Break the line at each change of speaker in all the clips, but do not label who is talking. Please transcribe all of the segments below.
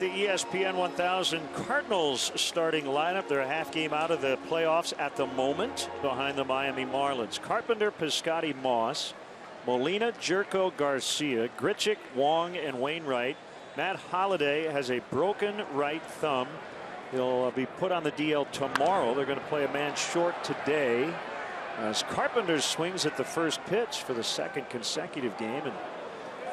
The ESPN 1000 Cardinals starting lineup. They're a half game out of the playoffs at the moment behind the Miami Marlins. Carpenter, Piscotty, Moss, Molina, Jerko, Garcia, Grichuk, Wong, and Wainwright. Matt Holliday has a broken right thumb. He'll be put on the DL tomorrow. They're going to play a man short today as Carpenter swings at the first pitch for the second consecutive game and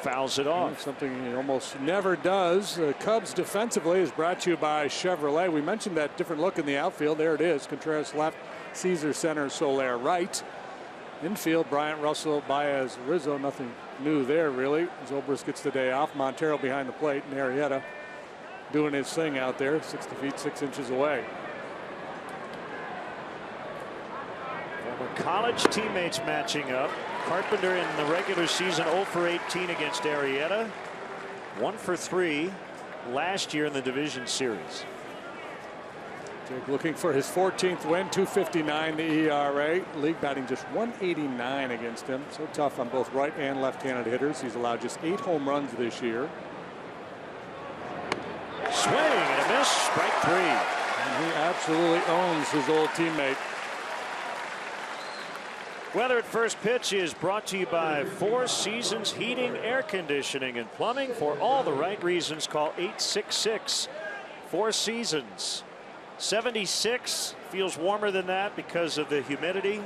fouls it off.
Something he almost never does. The Cubs defensively is brought to you by Chevrolet. We mentioned that different look in the outfield. There it is. Contreras left, Caesar center, Soler right. Infield, Bryant, Russell, Baez, Rizzo. Nothing new there really. Zobrist gets the day off. Montero behind the plate, and Arrieta doing his thing out there, 60 feet 6 inches away.
Former college teammates matching up. Carpenter in the regular season 0 for 18 against Arrieta. 1 for 3 last year in the division series.
Jake looking for his 14th win, 2.59 the ERA. League batting just 189 against him. So tough on both right and left-handed hitters. He's allowed just 8 home runs this year.
Swing and a miss, strike 3.
And he absolutely owns his old teammate.
Weather at first pitch is brought to you by Four Seasons Heating, Air Conditioning, and Plumbing. For all the right reasons, call 866 Four Seasons. 76, feels warmer than that because of the humidity.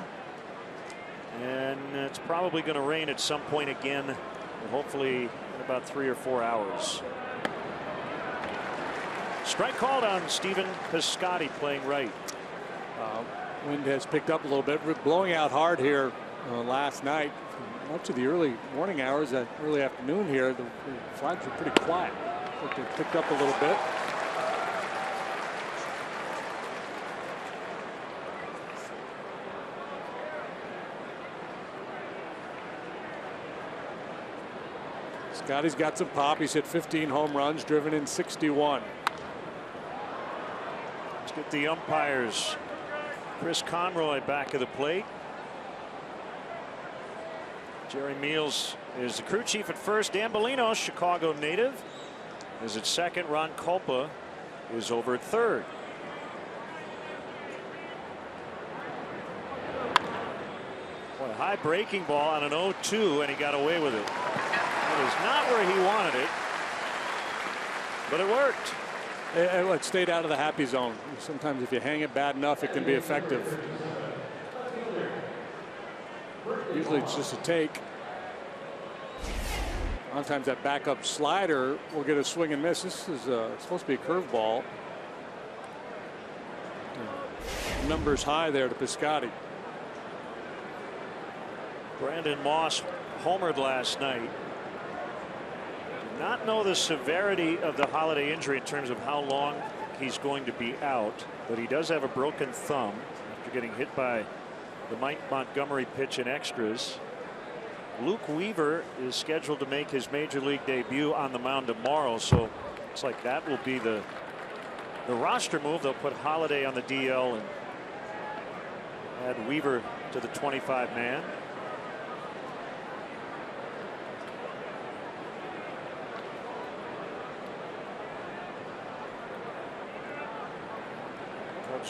And it's probably going to rain at some point again, hopefully in about 3 or 4 hours. Strike called on Stephen Piscotty playing right.
Wind has picked up a little bit, blowing out hard here last night. Much of the early morning hours, early afternoon here, the flags were pretty quiet. But they picked up a little bit. Scotty's got some pop. He's hit 15 home runs, driven in 61.
Let's get the umpires. Chris Conroy back of the plate. Jerry Meals is the crew chief at first. Dan Bellino, Chicago native, is at second. Ron Culpa is over at third. What a high breaking ball on an 0-2, and he got away with it. That is not where he wanted it, but it worked.
It stayed out of the happy zone. Sometimes if you hang it bad enough, it can be effective. Usually it's just a take. Sometimes that backup slider will get a swing and miss. This is supposed to be a curveball. Numbers high there to Piscotty.
Brandon Moss homered last night. Not know the severity of the Holiday injury in terms of how long he's going to be out, but he does have a broken thumb after getting hit by the Mike Montgomery pitch in extras. Luke Weaver is scheduled to make his major league debut on the mound tomorrow, so it's like that will be the roster move. They'll put Holiday on the DL and add Weaver to the 25-man.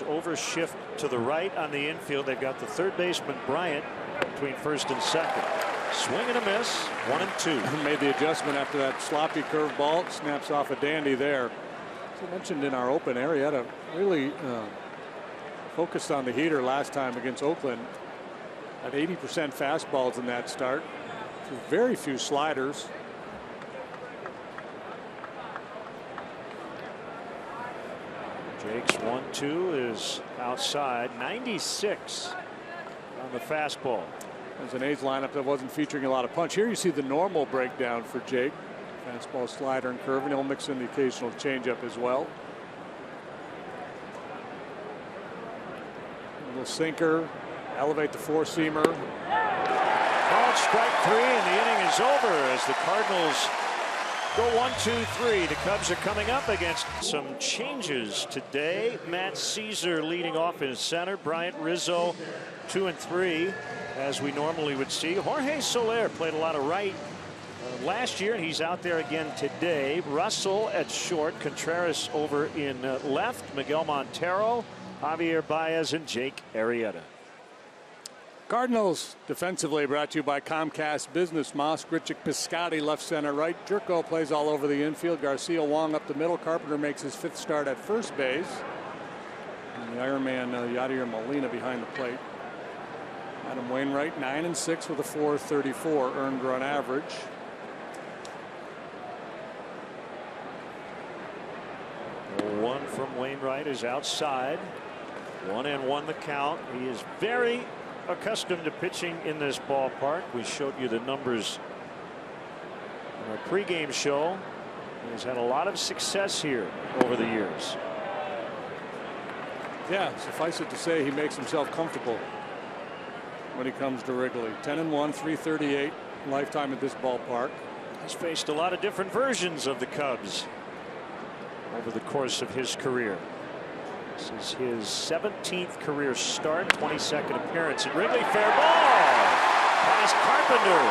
Over shift to the right on the infield. They've got the third baseman Bryant between first and second. Swing and a miss, 1-2.
Made the adjustment after that sloppy curveball. Snaps off a dandy there. As I mentioned in our open, Arrieta really focused on the heater last time against Oakland. At 80% fastballs in that start. So very few sliders.
Jake's 1-2 is outside. 96 on the fastball.
As an A's lineup that wasn't featuring a lot of punch. Here you see the normal breakdown for Jake. Fastball, slider, and curve, and he'll mix in the occasional changeup as well. A little sinker, elevate the four-seamer.
Called strike 3, and the inning is over as the Cardinals go 1-2-3. The Cubs are coming up against some changes today. Matt Caesar leading off in center. Bryant, Rizzo 2 and 3 as we normally would see. Jorge Soler played a lot of right last year, and he's out there again today. Russell at short, Contreras over in left, Miguel Montero, Javier Baez, and Jake Arrieta.
Cardinals defensively brought to you by Comcast Business. Moss, Grichuk, Piscotty left, center, right. Jerko plays all over the infield. Garcia, Wong up the middle. Carpenter makes his 5th start at first base. And the Ironman Yadier Molina behind the plate. Adam Wainwright 9-6 with a .434 earned run average.
One from Wainwright is outside. 1-1 the count. He is very accustomed to pitching in this ballpark. We showed you the numbers in our pregame show. He's had a lot of success here over the years.
Yeah, suffice it to say he makes himself comfortable when he comes to Wrigley. 10-1, .338 lifetime at this ballpark.
He's faced a lot of different versions of the Cubs over the course of his career. This is his 17th career start, 22nd appearance at Wrigley. Fair ball past Carpenter.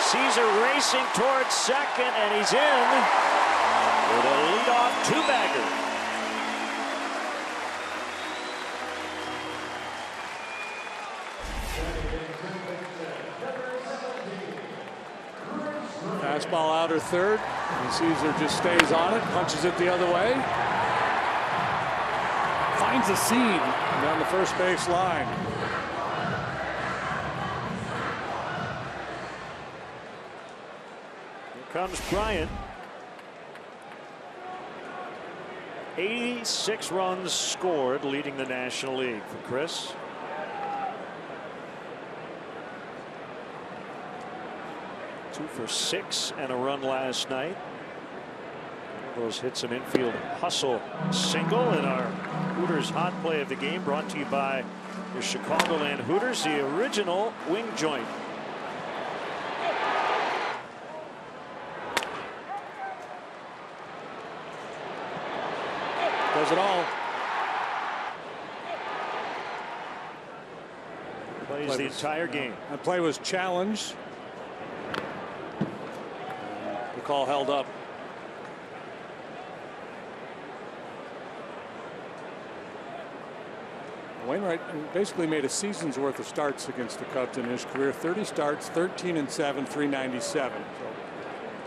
Caesar racing towards second, and he's in with a leadoff 2-bagger.
Fastball outer third, and Caesar just stays on it, punches it the other way. Finds a seam down the first base line.
Here comes Bryant. 86 runs scored, leading the National League for Chris. Two for 6 and a run last night. Those hits an infield hustle single in our Hooters hot play of the game, brought to you by the Chicagoland Hooters, the original wing joint.
Does it all.
Plays the entire game.
That play was challenged. The call held up. Wainwright basically made a season's worth of starts against the Cubs in his career. 30 starts, 13-7, .397. So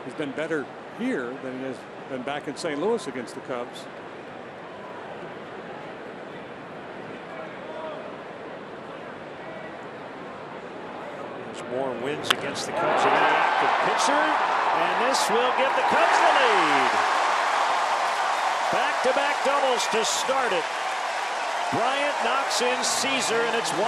he's been better here than he has been back in St. Louis against the Cubs.
There's more wins against the Cubs than any active pitcher, and this will give the Cubs the lead. Back-to-back doubles to start it. Bryant knocks in Caesar, and it's 1-0.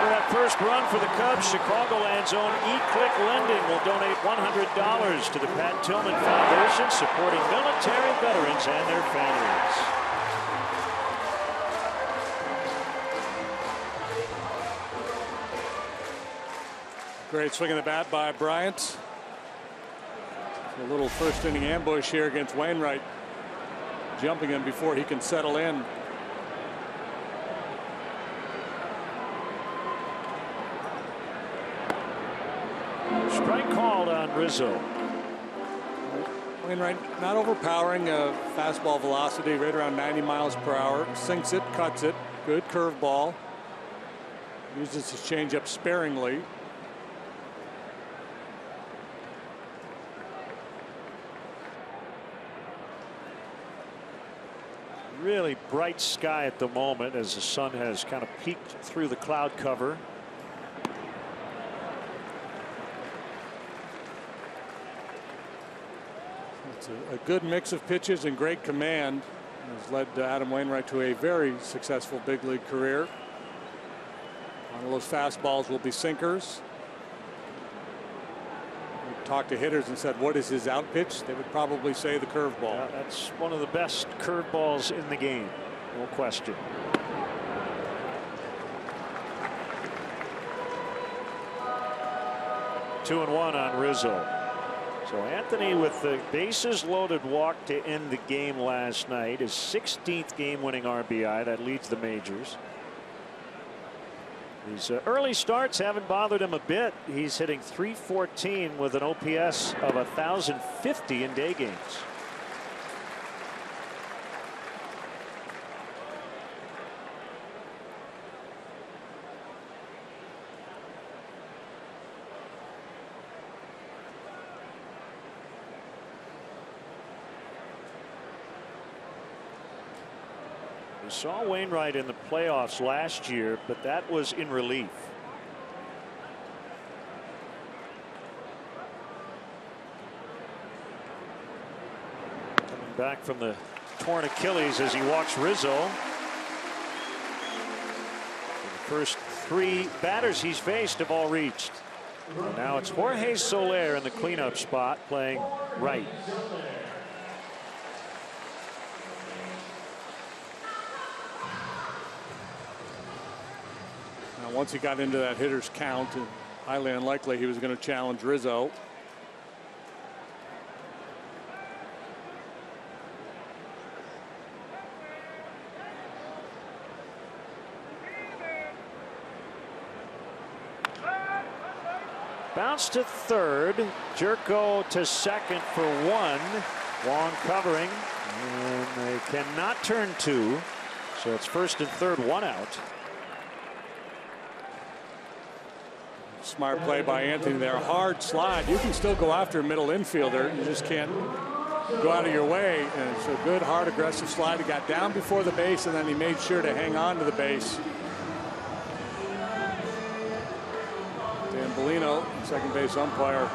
That first run for the Cubs, Chicagoland's own E-Click Lending will donate $100 to the Pat Tillman Foundation, supporting military veterans and their families.
Great swing of the bat by Bryant. A little first inning ambush here against Wainwright, jumping him before he can settle in.
Strike called on Rizzo.
Wainwright not overpowering, fastball velocity right around 90 miles per hour. Sinks it, cuts it. Good curveball. Uses his changeup sparingly.
Really bright sky at the moment as the sun has kind of peeked through the cloud cover.
It's a good mix of pitches and great command has led Adam Wainwright to a very successful big league career. One of those fastballs will be sinkers. Talked to hitters and said, what is his out pitch? They would probably say the curveball.
Yeah, that's one of the best curveballs in the game, no question. Two and one on Rizzo. So Anthony with the bases loaded walk to end the game last night. His 16th game-winning RBI. That leads the majors. These early starts haven't bothered him a bit. He's hitting .314 with an OPS of 1,050 in day games. We saw Wainwright in the playoffs last year, but that was in relief. Coming back from the torn Achilles as he walks Rizzo. The first 3 batters he's faced have all reached. And now it's Jorge Soler in the cleanup spot playing right.
Once he got into that hitter's count, highly unlikely he was going to challenge Rizzo.
Bounce to third. Jerko to second for 1. Wong covering, and they cannot turn 2. So it's first and third, 1 out.
Smart play by Anthony there. Hard slide. You can still go after a middle infielder. You just can't go out of your way. And it's a good, hard, aggressive slide. He got down before the base, and then he made sure to hang on to the base. Dan Bellino, second base umpire,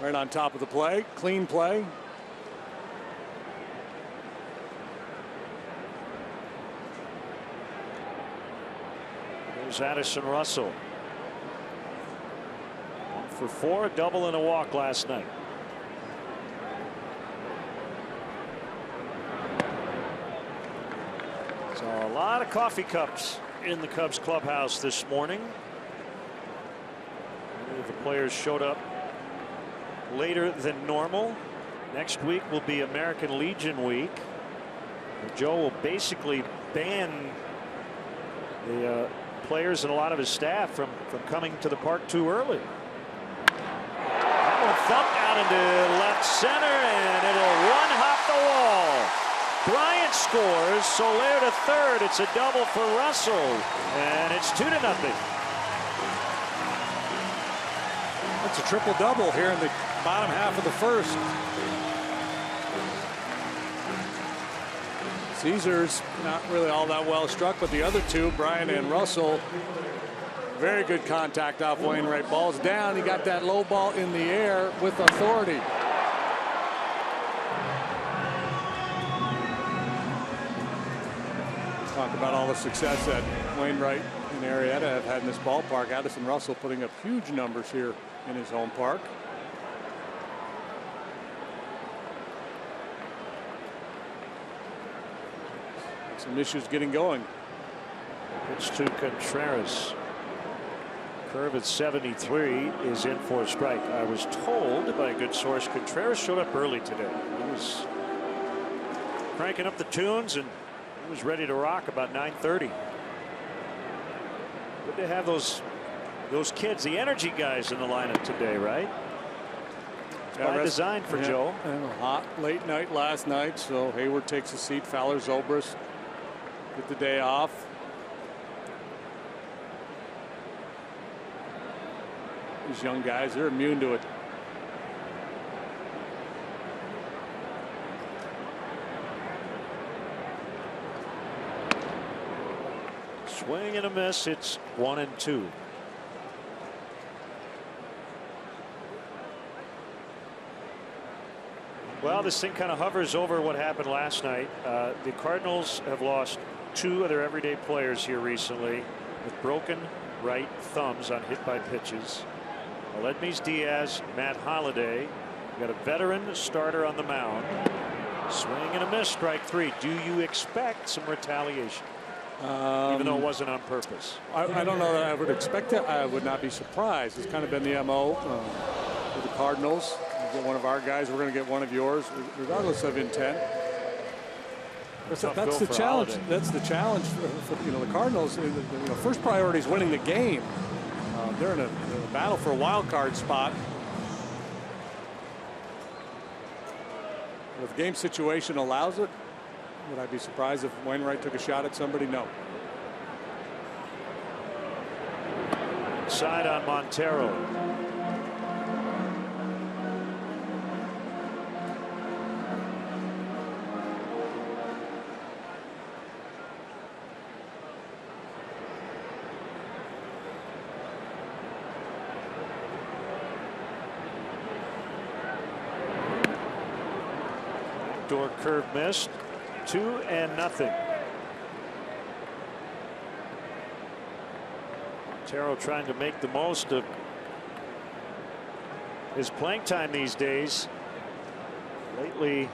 right on top of the play. Clean play.
There's Addison Russell. 1 for 4, a double and a walk last night. So a lot of coffee cups in the Cubs clubhouse this morning. Many of the players showed up later than normal. Next week will be American Legion week. Joe will basically ban the players and a lot of his staff from coming to the park too early. That one thumped out into left center, and it'll one-hop the wall. Bryant scores. Soler to third. It's a double for Russell, and it's 2-0.
That's a triple-double here in the bottom half of the first. Caesar's not really all that well struck, but the other two, Bryant and Russell, very good contact off Wainwright. Ball's down. He got that low ball in the air with authority. Talk about all the success that Wainwright and Arrieta have had in this ballpark. Addison Russell putting up huge numbers here in his home park. Some issues getting going.
Pitch to Contreras. Curve at 73 is in for a strike. I was told by a good source Contreras showed up early today. He was cranking up the tunes and he was ready to rock about 9:30. Good to have those kids, the energy guys in the lineup today, right? By design for Joe.
And a hot late night last night, so Hayward takes a seat. Fowler, Zobrist get the day off. These young guys, they're immune to it.
Swing and a miss. It's 1-2. Well, this thing kind of hovers over what happened last night. The Cardinals have lost 2 of their everyday players here recently with broken right thumbs on hit by pitches. Aledmys Diaz, Matt Holliday. You got a veteran starter on the mound. Swing and a miss, strike 3. Do you expect some retaliation? Even though it wasn't on purpose.
I don't know that I would expect it. I would not be surprised. It's kind of been the MO. the Cardinals. You get one of our guys, we're going to get one of yours, regardless of intent. That's the challenge. Holiday. That's the challenge for the Cardinals. First priority is winning the game. They're in a battle for a wild card spot. If the game situation allows it, would I be surprised if Wainwright took a shot at somebody? No.
Side on Montero. Door curve missed. 2-0. Montero trying to make the most of his playing time these days. Lately,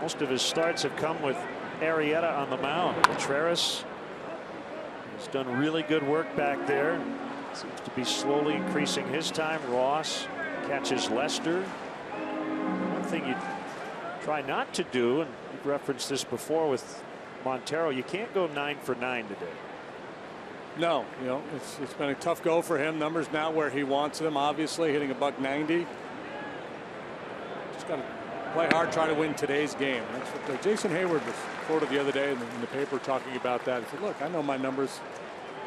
most of his starts have come with Arrieta on the mound. Contreras has done really good work back there. Seems to be slowly increasing his time. Ross catches Lester. One thing you try not to do, and you've referenced this before with Montero, you can't go 9 for 9 today.
No, it's been a tough go for him. Numbers now where he wants them, obviously hitting a .190. Just got to play hard, try to win today's game. That's what Jason Hayward was quoted the other day in the paper talking about that. He said, look, I know my numbers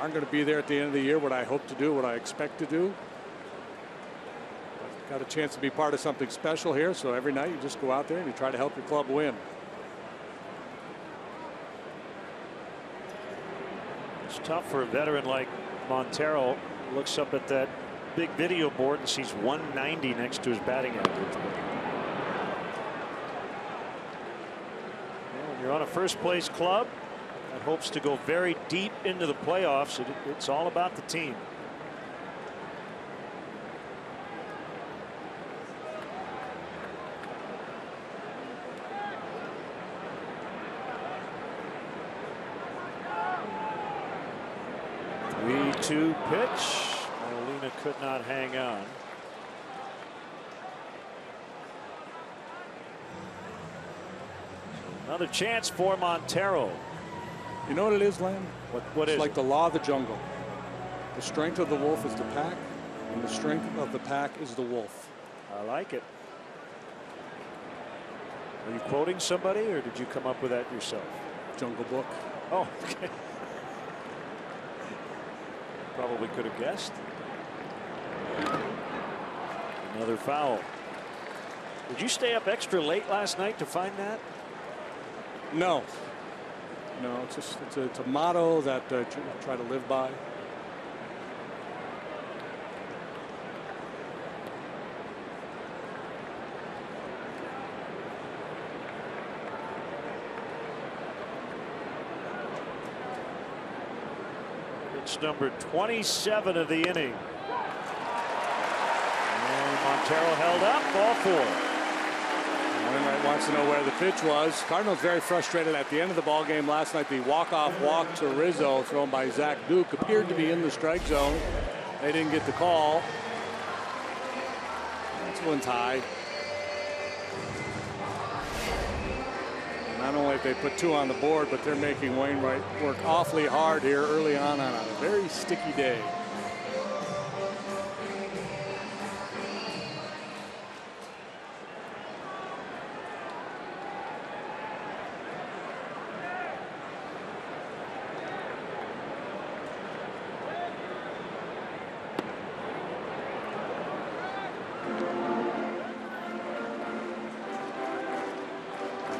aren't going to be there at the end of the year, what I hope to do, what I expect to do. Got a chance to be part of something special here, so every night you just go out there and you try to help your club win.
It's tough for a veteran like Montero. Looks up at that big video board and sees 190 next to his batting average. When you're on a first place club that hopes to go very deep into the playoffs, it's all about the team. To pitch. Molina could not hang on. Another chance for Montero.
You know what it is, Lamb?
What
it's
is
like
it?
The law of the jungle. The strength of the wolf is the pack, and the strength of the pack is the wolf.
I like it. Are you quoting somebody, or did you come up with that yourself?
Jungle Book.
Oh, okay. Probably could have guessed. Another foul. Did you stay up extra late last night to find that?
No. It's a motto that I try to live by.
It's number 27 of the inning. And Montero held up, ball 4.
Wainwright wants to know where the pitch was. Cardinals very frustrated at the end of the ball game last night. The walk-off walk to Rizzo thrown by Zach Duke appeared to be in the strike zone. They didn't get the call. This one's high. Not only have they put 2 on the board, but they're making Wainwright work awfully hard here early on a very sticky day.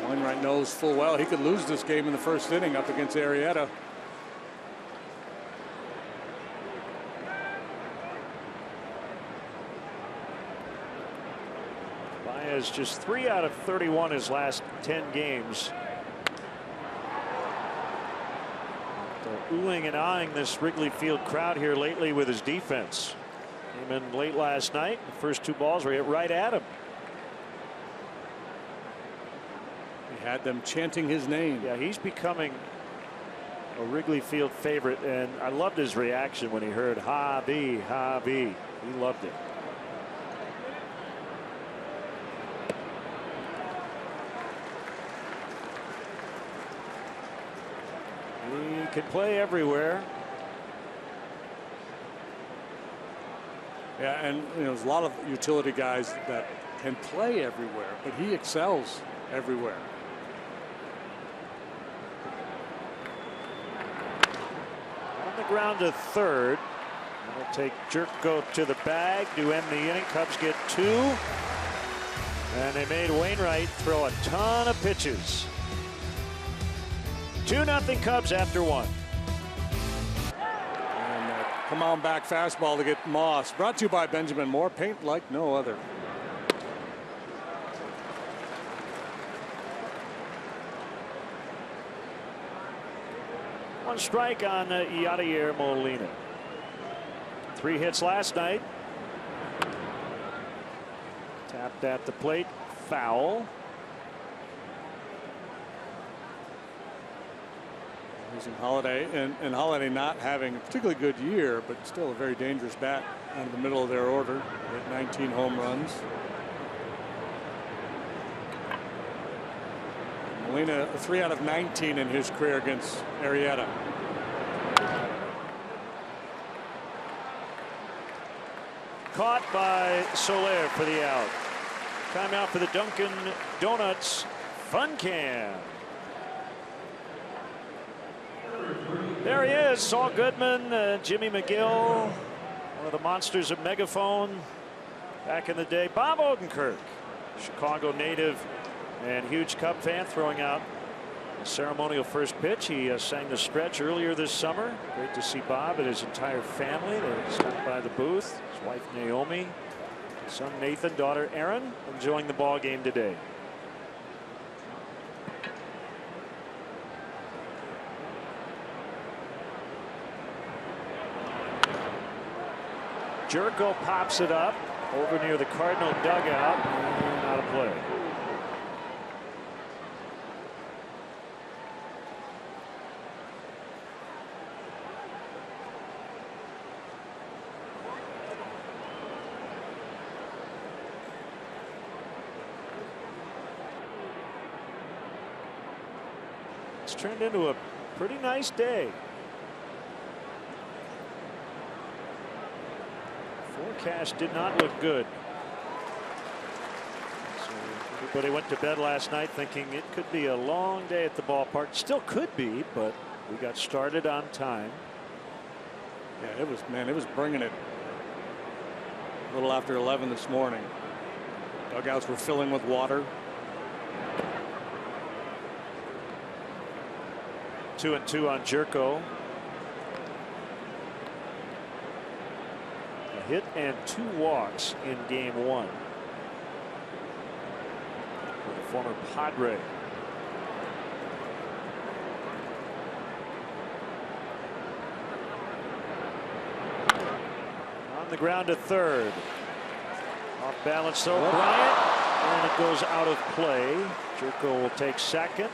Wainwright knows full well he could lose this game in the first inning up against Arrieta.
Baez just 3 out of 31 his last 10 games. So oohing and eyeing this Wrigley Field crowd here lately with his defense. Came in late last night. The first 2 balls were hit right at him.
Had them chanting his name.
Yeah, he's becoming a Wrigley Field favorite, and I loved his reaction when he heard Javi, Javi. He loved it. can play everywhere.
Yeah, and there's a lot of utility guys that can play everywhere, but he excels everywhere.
On the ground to third. That'll take Jerko to the bag to end the inning. Cubs get 2. And they made Wainwright throw a ton of pitches. 2-0 Cubs after 1.
And come on back fastball to get Moss. Brought to you by Benjamin Moore. Paint like no other.
One strike on Yadier Molina. 3 hits last night. Tapped at the plate, foul.
Losing Holiday, and Holiday not having a particularly good year, but still a very dangerous bat out of the middle of their order. Hit 19 home runs. Molina 3 out of 19 in his career against Arrieta.
Caught by Soler for the out. Timeout for the Dunkin' Donuts Fun Can. There he is, Saul Goodman, Jimmy McGill, one of the monsters of Megaphone back in the day. Bob Odenkirk, Chicago native and huge Cub fan, throwing out a ceremonial first pitch. He sang the stretch earlier this summer. Great to see Bob and his entire family. They stopped by the booth. His wife Naomi, son Nathan, daughter Erin, enjoying the ball game today. Jerko pops it up over near the Cardinal dugout and out of play. It's turned into a pretty nice day. Forecast did not look good. So everybody went to bed last night thinking it could be a long day at the ballpark. Still could be, but we got started on time.
Yeah, it was bringing it a little after 11 this morning. Dugouts were filling with water.
2-2 on Jerko. A hit and 2 walks in game 1. For the former Padre. On the ground to third. Off balance throw, Bryant, and it goes out of play. Jerko will take second.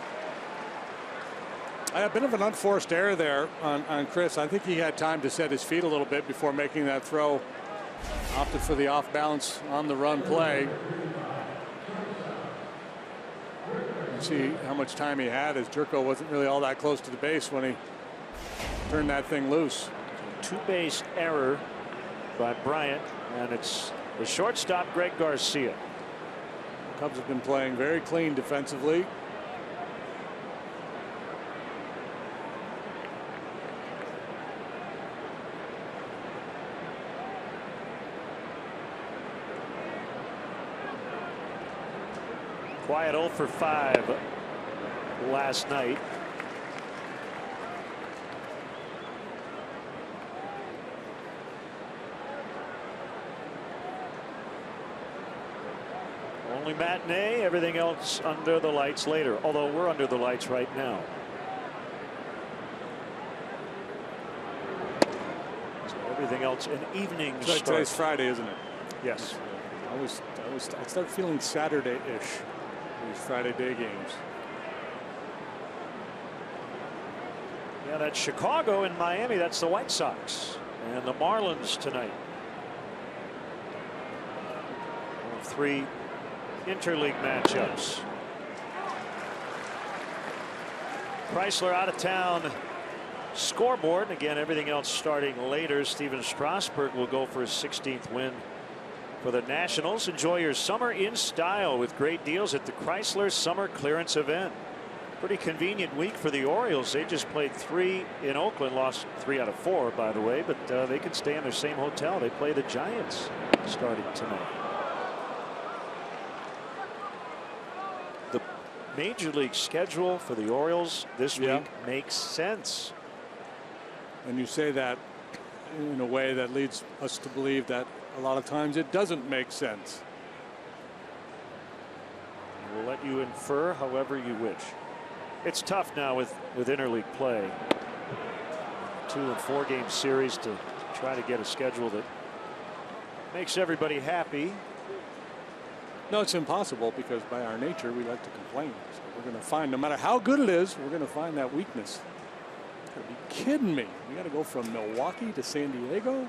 A bit of an unforced error there on Chris. I think he had time to set his feet a little bit before making that throw. Opted for the off balance on the run play. You see how much time he had, as Jerko wasn't really all that close to the base when he turned that thing loose.
2-base error by Bryant, and it's the shortstop Greg Garcia.
Cubs have been playing very clean defensively.
Quiet 0 for 5 last night. Only matinee, everything else under the lights later, although we're under the lights right now. So everything else an evening start.
Today's Friday, isn't it?
Yes.
I start feeling Saturday-ish. These Friday day games.
Yeah, that's Chicago and Miami. That's the White Sox and the Marlins tonight. 3 interleague matchups. Chrysler out of town scoreboard. And again, everything else starting later. Steven Strasburg will go for his 16th win for the Nationals. Enjoy your summer in style with great deals at the Chrysler Summer Clearance Event. Pretty convenient week for the Orioles. They just played 3 in Oakland, lost 3 out of 4, by the way, but they can stay in their same hotel. They play the Giants starting tonight. The Major League schedule for the Orioles this week makes sense.
And you say that in a way that leads us to believe that a lot of times it doesn't make sense.
We'll let you infer however you wish. It's tough now with interleague play. 2 and 4 game series to try to get a schedule that makes everybody happy.
No, it's impossible because by our nature we like to complain. So we're going to find, no matter how good it is, we're going to find that weakness. You gotta be kidding me. You got to go from Milwaukee to San Diego.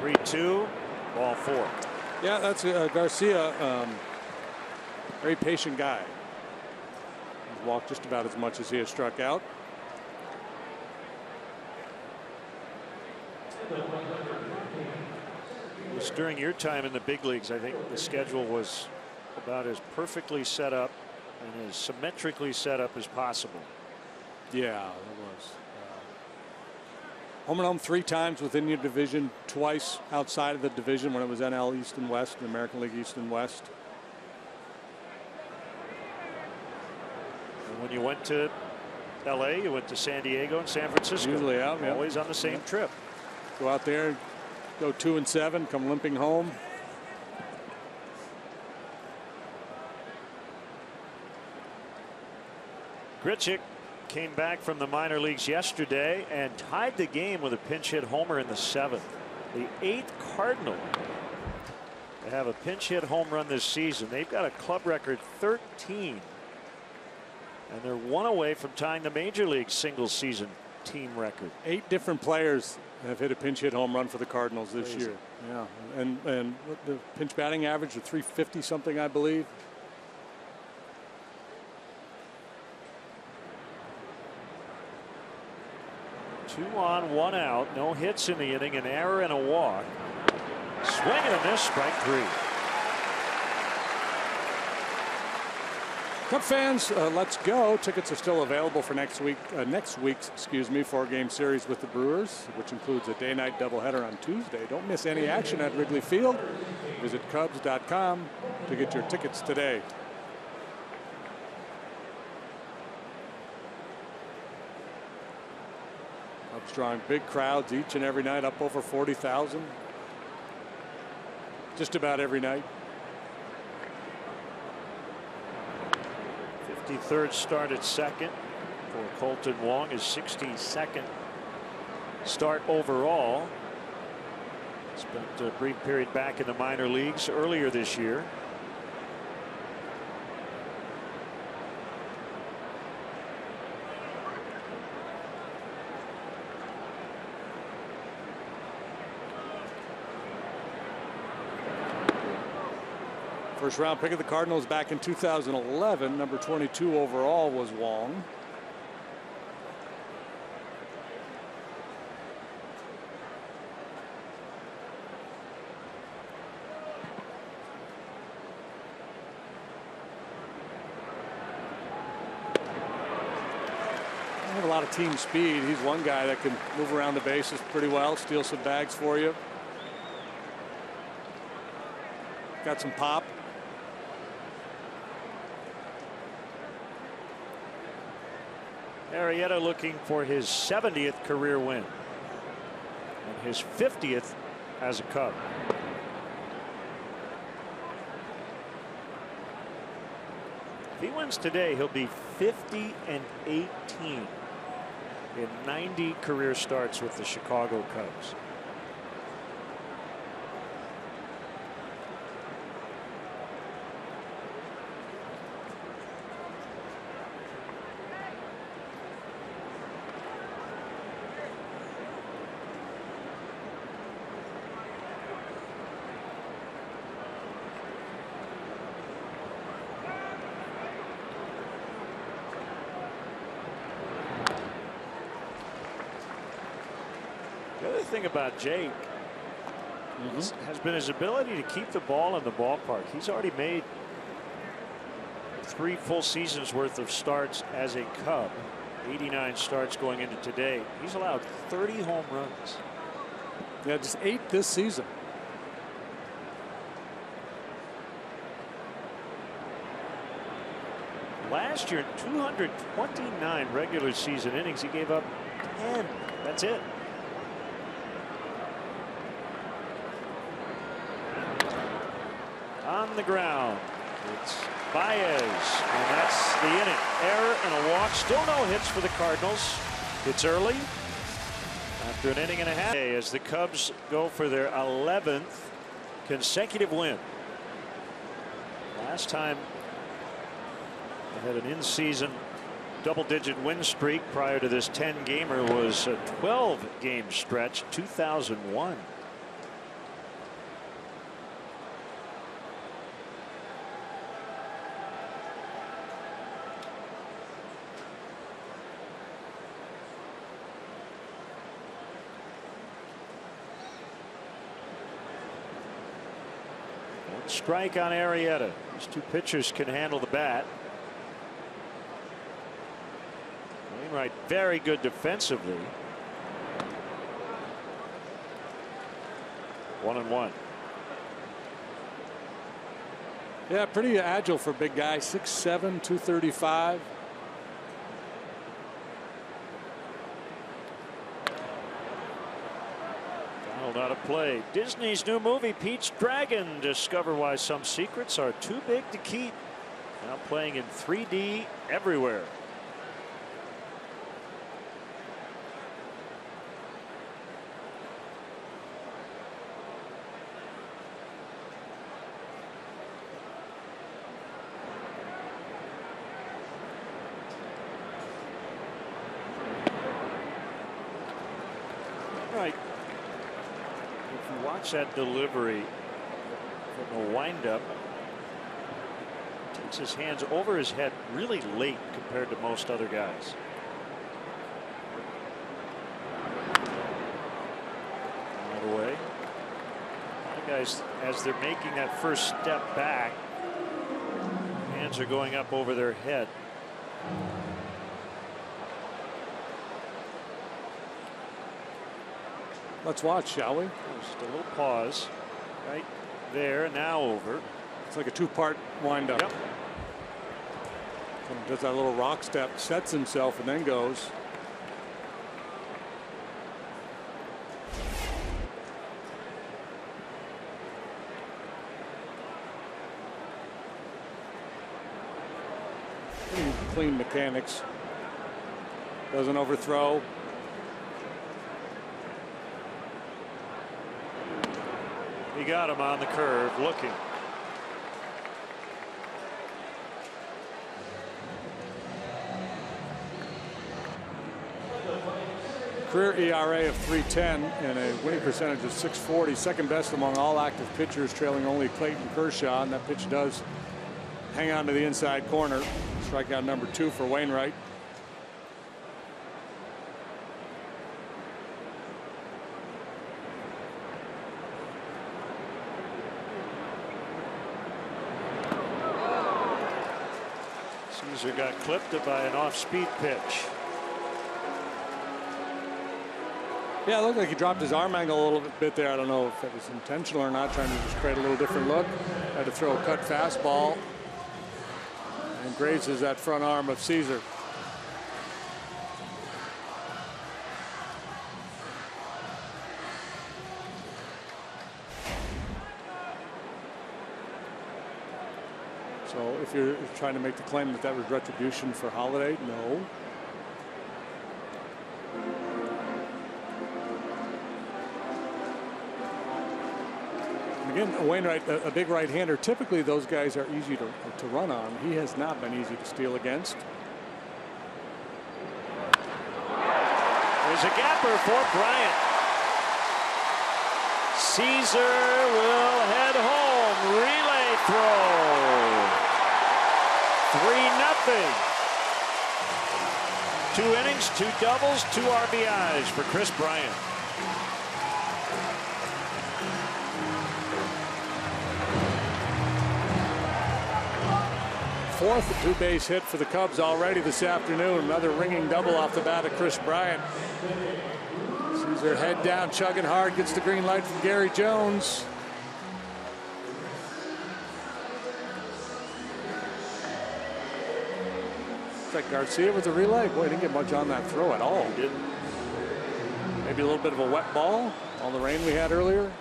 Three, 2, ball 4.
Yeah, that's Garcia. Very patient guy. He's walked just about as much as he has struck out.
It was during your time in the big leagues. I think the schedule was about as perfectly set up and as symmetrically set up as possible.
Yeah, it was. Home and home 3 times within your division, twice outside of the division when it was NL East and West, and American League East and West.
And when you went to LA, you went to San Diego and San Francisco.
Usually out, yeah.
Always on the same trip.
Go out there, go 2 and 7, come limping home.
Grichuk came back from the minor leagues yesterday and tied the game with a pinch hit homer in the 7th. The 8th Cardinal to have a pinch hit home run this season. They've got a club record 13. And they're 1 away from tying the major league single season team record.
8 different players have hit a pinch hit home run for the Cardinals this year. Yeah, and the pinch batting average of 350 something, I believe.
Two on, 1 out, no hits in the inning, an error and a walk. Swing and a miss, strike 3.
Cub fans, let's go. Tickets are still available for next week's 4-game series with the Brewers, which includes a day-night doubleheader on Tuesday. Don't miss any action at Wrigley Field. Visit Cubs.com to get your tickets today. Cubs drawing big crowds each and every night, up over 40,000. Just about every night.
53rd start at second for Colton Wong, his 62nd start overall. Spent a brief period back in the minor leagues earlier this year.
First round pick of the Cardinals back in 2011. Number 22 overall was Wong. They have a lot of team speed. He's one guy that can move around the bases pretty well, steal some bags for you. Got some pop.
Arrieta looking for his 70th career win and his 50th as a Cub. If he wins today, he'll be 50-18 in 90 career starts with the Chicago Cubs. The other thing about Jake has been his ability to keep the ball in the ballpark. He's already made 3 full seasons worth of starts as a Cub. 89 starts going into today. He's allowed 30 home runs.
Yeah, just 8 this season.
Last year, 229 regular season innings. He gave up 10. That's it. On the ground, it's Baez, and that's the inning. Error and a walk. Still no hits for the Cardinals. It's early after an inning and a half as the Cubs go for their 11th consecutive win. Last time they had an in-season double-digit win streak prior to this 10-gamer was a 12-game stretch, 2001. Strike on Arrieta. These two pitchers can handle the bat. Wainwright very good defensively. 1-1.
Yeah, pretty agile for a big guy. 6'7", 235.
Out of play. Disney's new movie Pete's Dragon. Discover why some secrets are too big to keep. Now playing in 3D everywhere. Right. If you watch that delivery from a windup, takes his hands over his head really late compared to most other guys. Out of the way. A lot of guys, as they're making that first step back, hands are going up over their head.
Let's watch, shall we?
Just a little pause right there. Now over.
It's like a 2-part windup.
Yep.
Does that little rock step, sets himself, and then goes. Clean mechanics. Doesn't overthrow.
He got him on the curve looking.
Career ERA of 3.10 and a winning percentage of .640, second best among all active pitchers, trailing only Clayton Kershaw, and that pitch does hang on to the inside corner. Strikeout number 2 for Wainwright.
Caesar got clipped by an off-speed pitch.
Yeah, it looked like he dropped his arm angle a little bit there. I don't know if it was intentional or not, trying to just create a little different look. Had to throw a cut fastball and grazes that front arm of Caesar. So if you're trying to make the claim that that was retribution for Holiday, no. Again, Wainwright, a big right-hander. Typically, those guys are easy to run on. He has not been easy to steal against.
There's a gapper for Bryant. Caesar will head home. Relay throw. 3-0. 2 innings, 2 doubles, 2 RBIs for Chris Bryant.
fourth two-base hit for the Cubs already this afternoon. Another ringing double off the bat of Chris Bryant. Sees her head down, chugging hard, gets the green light from Gary Jones. It's like Garcia with the relay. Boy, he didn't get much on that throw at all.
He didn't.
Maybe a little bit of a wet ball. All the rain we had earlier.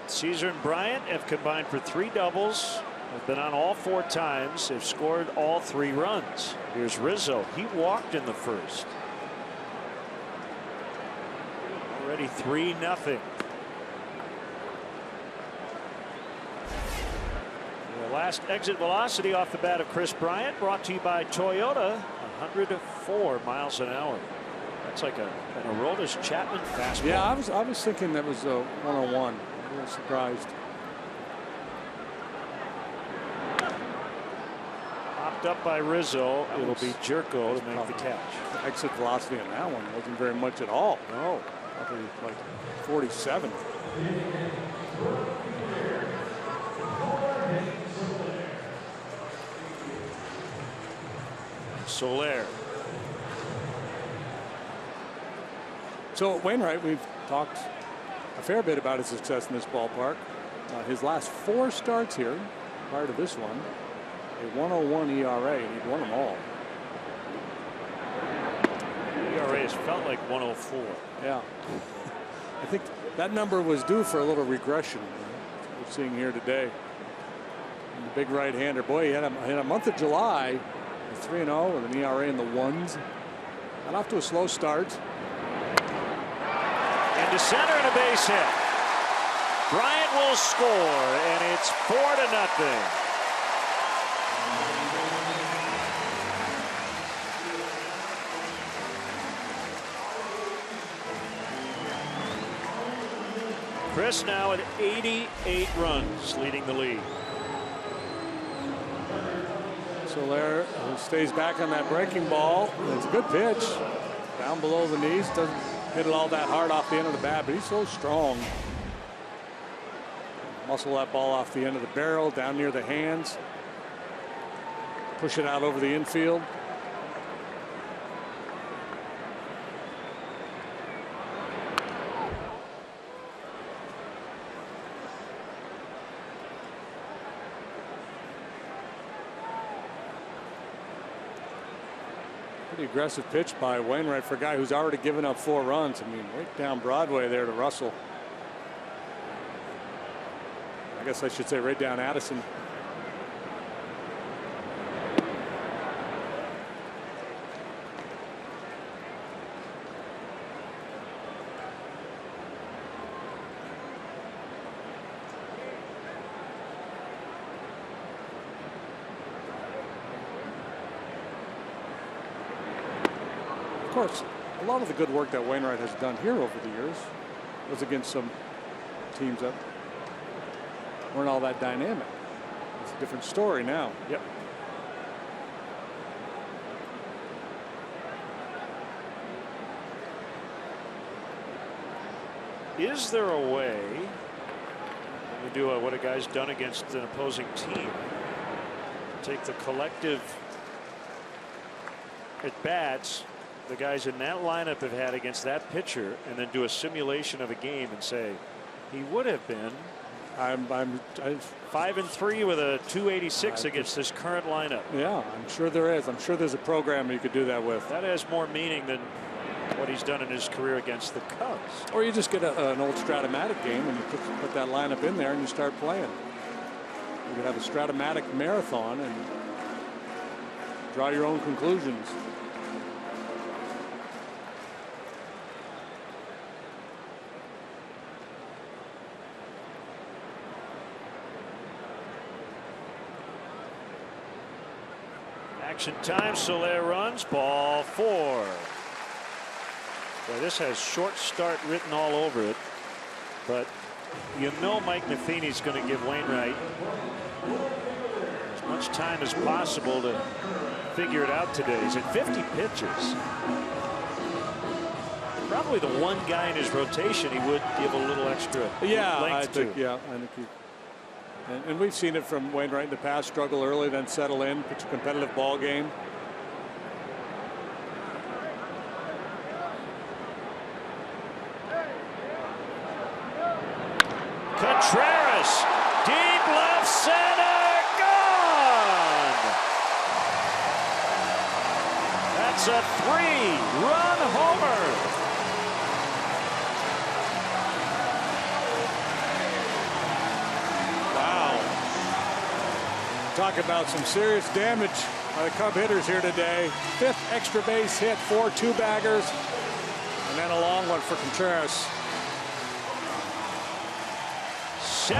Caesar and Bryant have combined for 3 doubles. Have been on all 4 times. They've scored all 3 runs. Here's Rizzo. He walked in the first. Already 3-0. The last exit velocity off the bat of Chris Bryant, brought to you by Toyota. 104 miles an hour. That's like an Aroldis Chapman fastball.
Yeah, I was thinking that was a 101. A little surprised.
Popped up by Rizzo. It'll be Jerko to make the catch.
The exit velocity on that one wasn't very much at all. No, probably like 47.
Soler.
So Wainwright, we've talked a fair bit about his success in this ballpark. His last 4 starts here, prior to this one, a 101 ERA, and he'd won them all.
ERA has felt like 104.
Yeah. I think that number was due for a little regression. We're seeing here today. And the big right-hander, boy, he had a month of July, 3-0 with an ERA in the 1s. Got off to a slow start.
Into center and a base hit. Bryant will score, and it's 4-0. Chris now at 88 runs, leading the lead.
Soler stays back on that breaking ball. It's a good pitch. Down below the knees. Doesn't hit it all that hard off the end of the bat, but he's so strong. Muscle that ball off the end of the barrel, down near the hands. Push it out over the infield. Pretty aggressive pitch by Wainwright for a guy who's already given up 4 runs. I mean, right down Broadway there to Russell. I guess I should say right down Addison. Of course, a lot of the good work that Wainwright has done here over the years was against some teams that weren't all that dynamic. It's a different story now.
Yep. Is there a way, when we do what a guy's done against an opposing team, take the collective at bats the guys in that lineup have had against that pitcher, and then do a simulation of a game and say he would have been
I'm
5-3 with a 286 against this current lineup?
Yeah, I'm sure there is. I'm sure there's a program you could do that with.
That has more meaning than what he's done in his career against the Cubs.
Or you just get an old Stratomatic game and you put that lineup in there and you start playing. You could have a Stratomatic marathon and draw your own conclusions.
Action time. Soler runs. Ball 4. Boy, this has short start written all over it, but you know Mike Matheny's going to give Wainwright as much time as possible to figure it out today. He's at 50 pitches. Probably the one guy in his rotation he would give a little extra length to.
Yeah, I think And we've seen it from Wainwright in the past. Struggle early, then settle in. Pitch a competitive ball game.
Contreras, deep left center, gone. That's a 3-run homer.
Talk about some serious damage by the Cub hitters here today. 5th extra base hit, 4 two-baggers, and then a long one for Contreras.
7-0.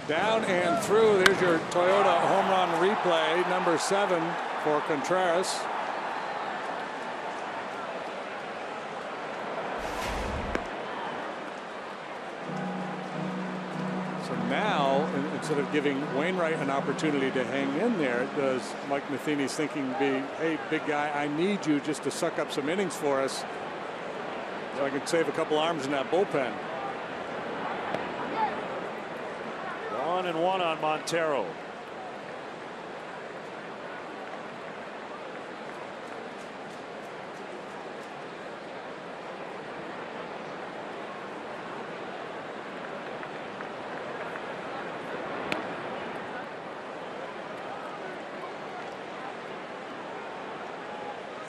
Down and through. There's your Toyota home run replay, number 7 for Contreras. Now, instead of giving Wainwright an opportunity to hang in there, does Mike Matheny's thinking be, hey, big guy, I need you just to suck up some innings for us so I can save a couple arms in that bullpen.
1-1 on Montero.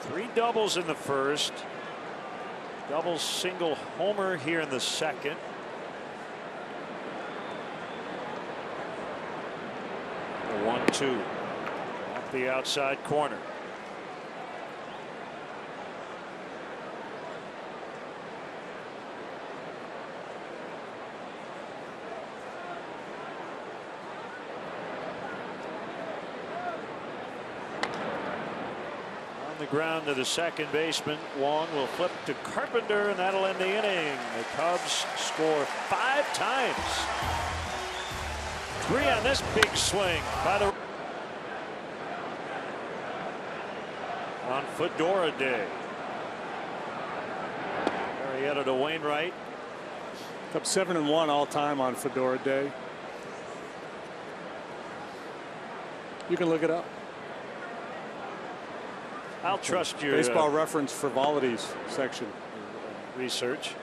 Three doubles in the first. Double single homer here in the second. The 1-2 off the outside corner. The ground to the second baseman. Wong will flip to Carpenter, and that'll end the inning. The Cubs score 5 times. 3 on this big swing by the on Fedora Day. Arrieta to Wainwright.
Cubs 7-1 all time on Fedora Day. You can look it up.
I'll trust your
Baseball Reference frivolities section.
Research.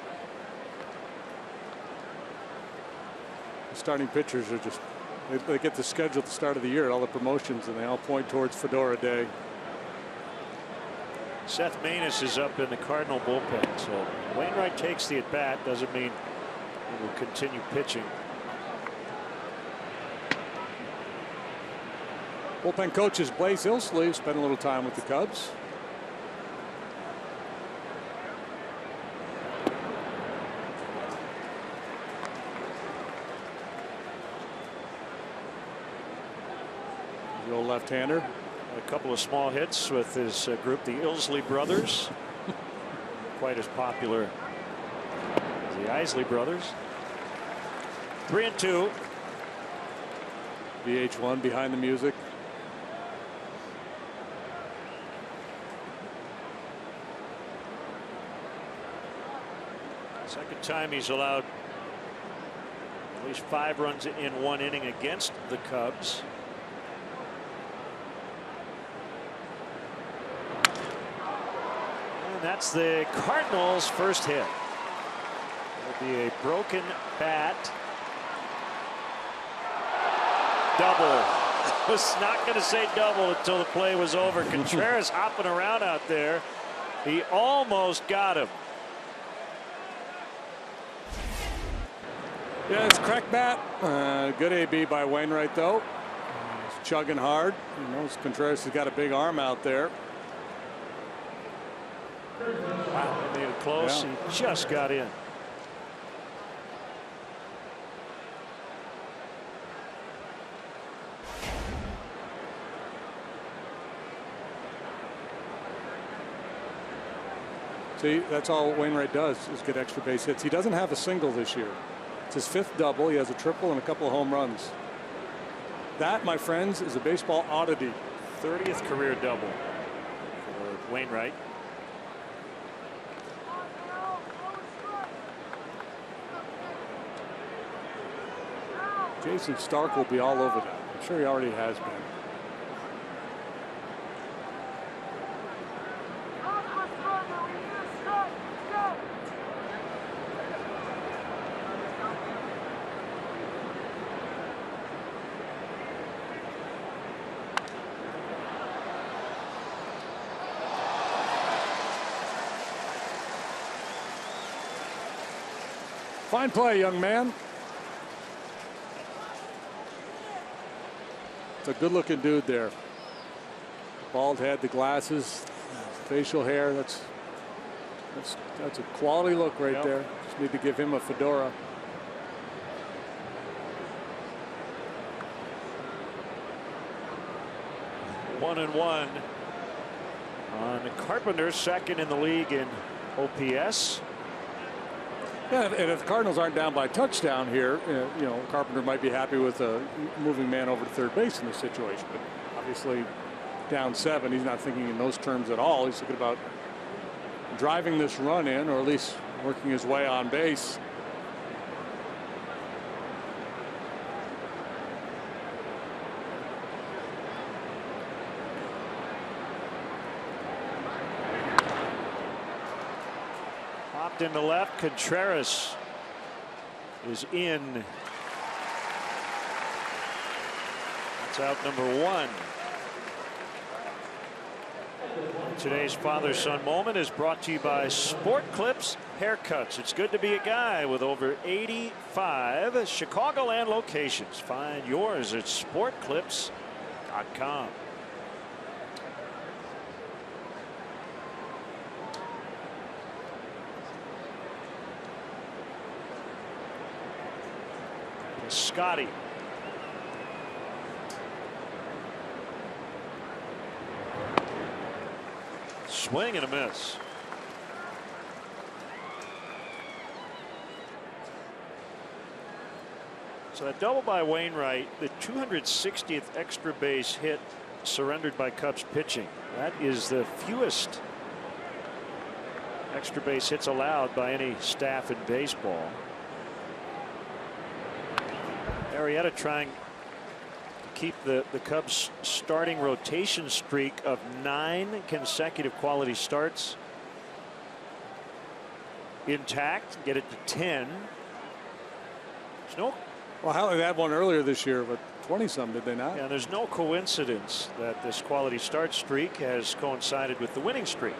The starting pitchers are just, they get the schedule at the start of the year, all the promotions, and they all point towards Fedora Day.
Seth Maness is up in the Cardinal bullpen, so Wainwright takes the at bat. Doesn't mean he will continue pitching.
Bullpen coaches Blaze Illsley spent a little time with the Cubs. The old left-hander.
A couple of small hits with his group, the Illsley brothers. Quite as popular as the Isley brothers. 3-2.
VH1 behind the music.
Second time he's allowed at least 5 runs in 1 inning against the Cubs. And that's the Cardinals' first hit. It'll be a broken bat. Double. I was not going to say double until the play was over. Contreras hopping around out there. He almost got him.
Yeah, it's crack bat. Good AB by Wainwright, though. He's chugging hard. You know, Contreras has got a big arm out there.
Wow, they made it close.
Yeah.
He just got in.
See, that's all Wainwright does is get extra base hits. He doesn't have a single this year. It's his 5th double. He has a triple and a couple of home runs. That, my friends, is a baseball oddity.
30th career double. Wainwright.
Jason Stark will be all over that. I'm sure he already has been. Fine play, young man. It's a good-looking dude there. Bald head, the glasses, facial hair. That's a quality look right there. Just need to give him a fedora.
One and one on Carpenter, second in the league in OPS.
Yeah, and if the Cardinals aren't down by touchdown here, you know, Carpenter might be happy with a moving man over to third base in this situation. But obviously, down 7, he's not thinking in those terms at all. He's thinking about driving this run in, or at least working his way on base.
Into left. Contreras is in. That's out number 1. Today's father-son moment is brought to you by Sport Clips Haircuts. It's good to be a guy with over 85 Chicagoland locations. Find yours at sportclips.com. Scotty. Swing and a miss. So that double by Wainwright, the 260th extra base hit surrendered by Cubs pitching. That is the fewest extra base hits allowed by any staff in baseball. Arrieta trying to keep the Cubs starting rotation streak of 9 consecutive quality starts intact, get it to 10. There's no.
Well, how they had one earlier this year, but 20-some, did they not?
Yeah, there's no coincidence that this quality start streak has coincided with the winning streak.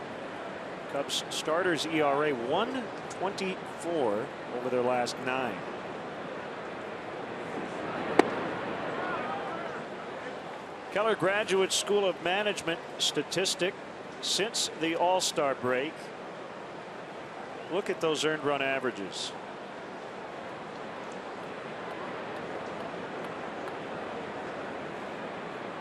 Cubs starters ERA 1.24 over their last 9. Keller Graduate School of Management statistic since the All-Star break. Look at those earned run averages.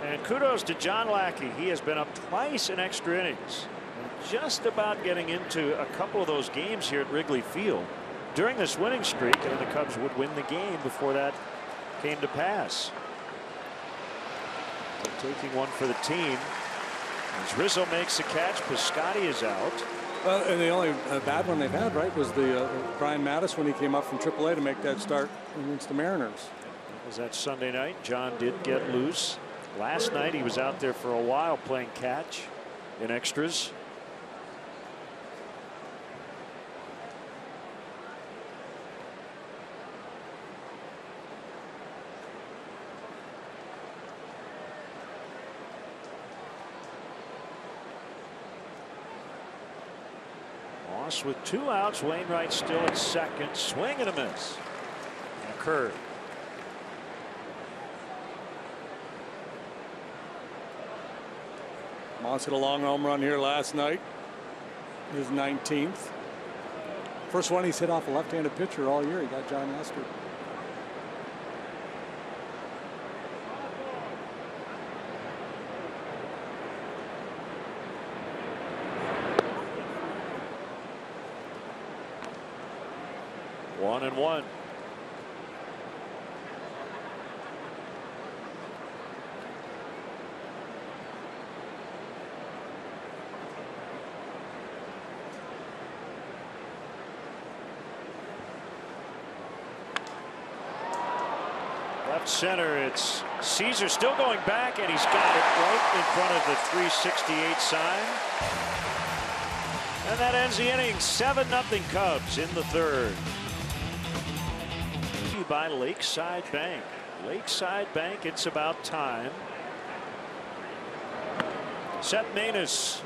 And kudos to John Lackey. He has been up twice in extra innings. And just about getting into a couple of those games here at Wrigley Field during this winning streak, and the Cubs would win the game before that came to pass. Taking one for the team. As Rizzo makes the catch, Piscotty is out.
Well, and the only bad one they've had, right, was the Brian Mattis when he came up from AAA to make that start against the Mariners.
Was that Sunday night? John did get loose. Last night he was out there for a while playing catch in extras. With 2 outs, Wainwright still at second. Swing and a miss. And a curve.
Moss hit a long home run here last night. His 19th. First one he's hit off a left-handed pitcher all year. He got John Lester.
One and one. Left center, it's Caesar still going back, and he's got it right in front of the 368 sign. And that ends the inning. 7-0 Cubs in the third. By Lakeside Bank. Lakeside Bank, it's about time. Seth Maness